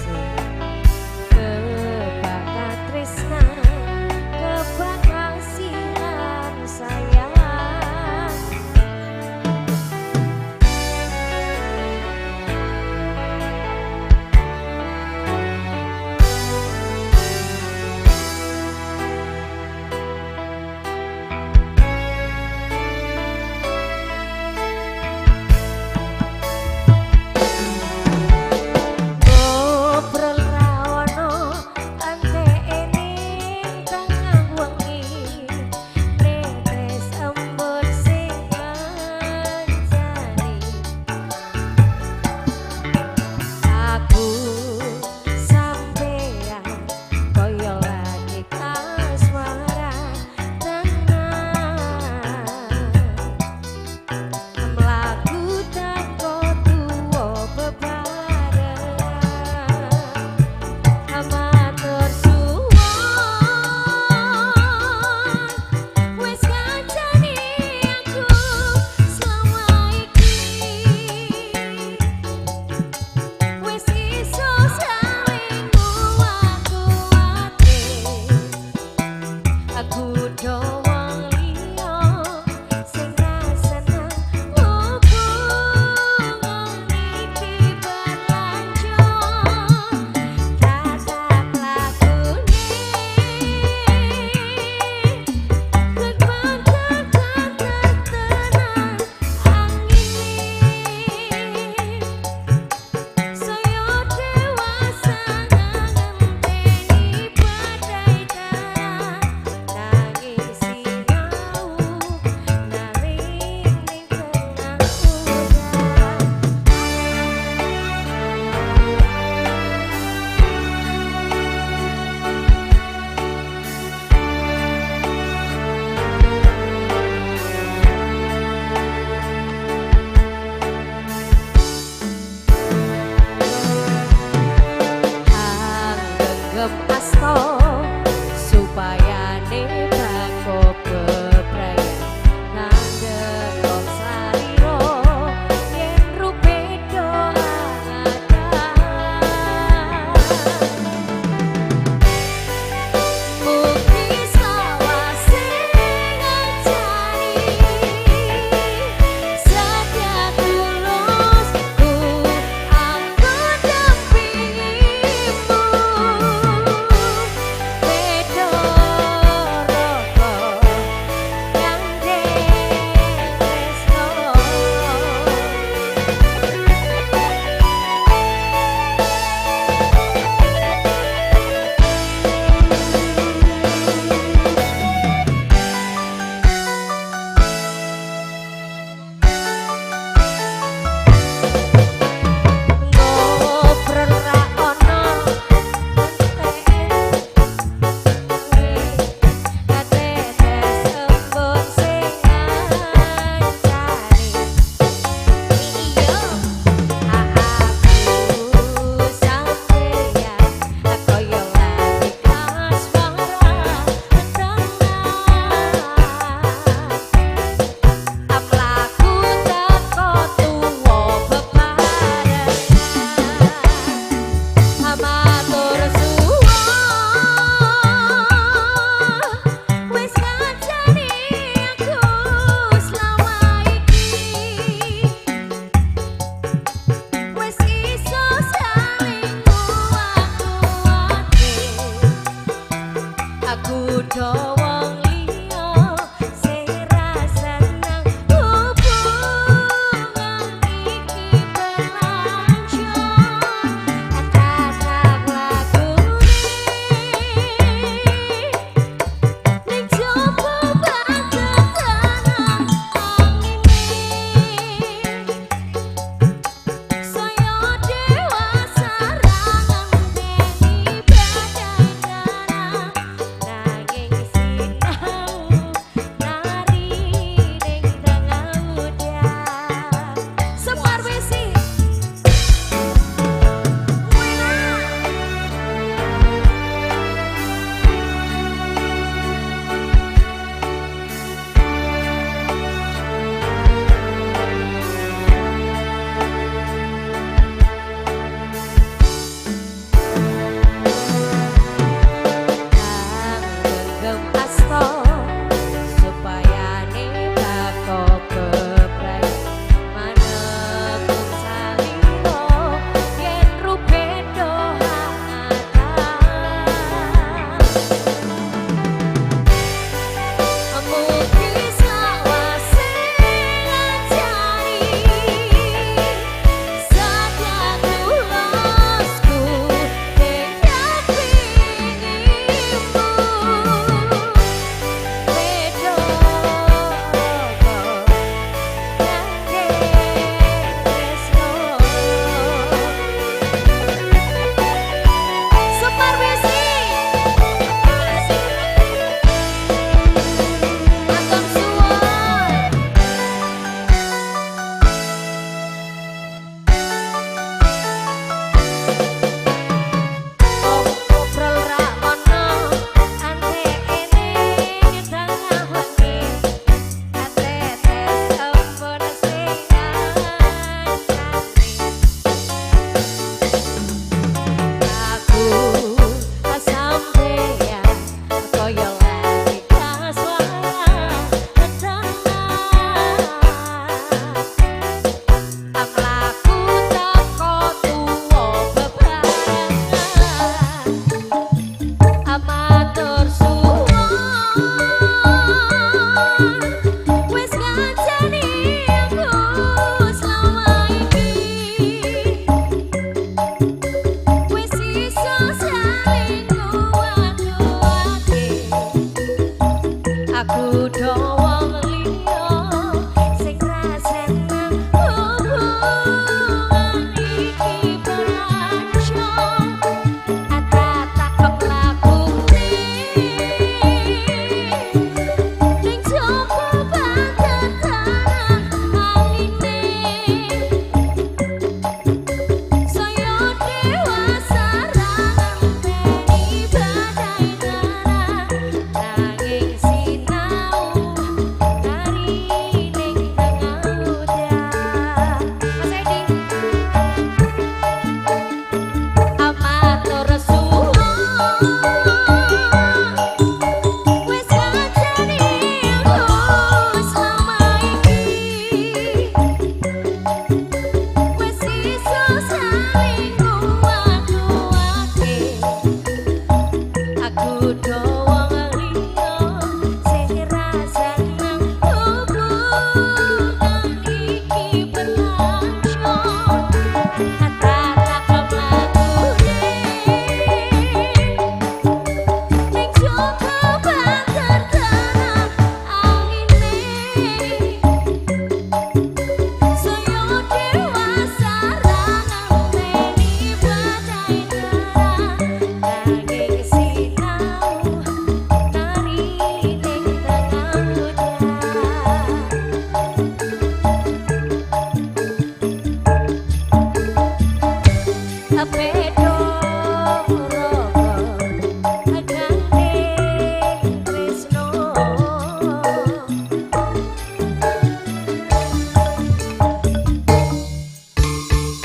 B: Nanging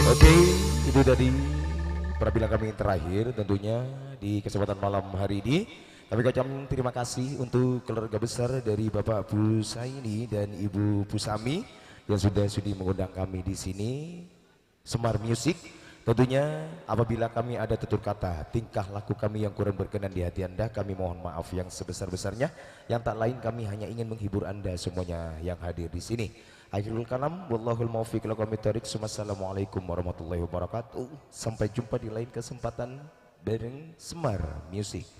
A: Oke, itu tadi penampilan kami yang terakhir tentunya di kesempatan malam hari ini. Kami ucapkan terima kasih untuk keluarga besar dari Bapak Busaini dan Ibu Pusami yang sudah sudi mengundang kami di sini. Semar Music. Tentunya apabila kami ada tutur kata, tingkah laku kami yang kurang berkenan di hati Anda, kami mohon maaf yang sebesar-besarnya. Yang tak lain kami hanya ingin menghibur Anda semuanya yang hadir di sini. Akhirul kalam, wallahul muwaffiq ila aqwamit thoriq. Assalamualaikum warahmatullahi wabarakatuh. Sampai jumpa di lain kesempatan bareng Semar Music.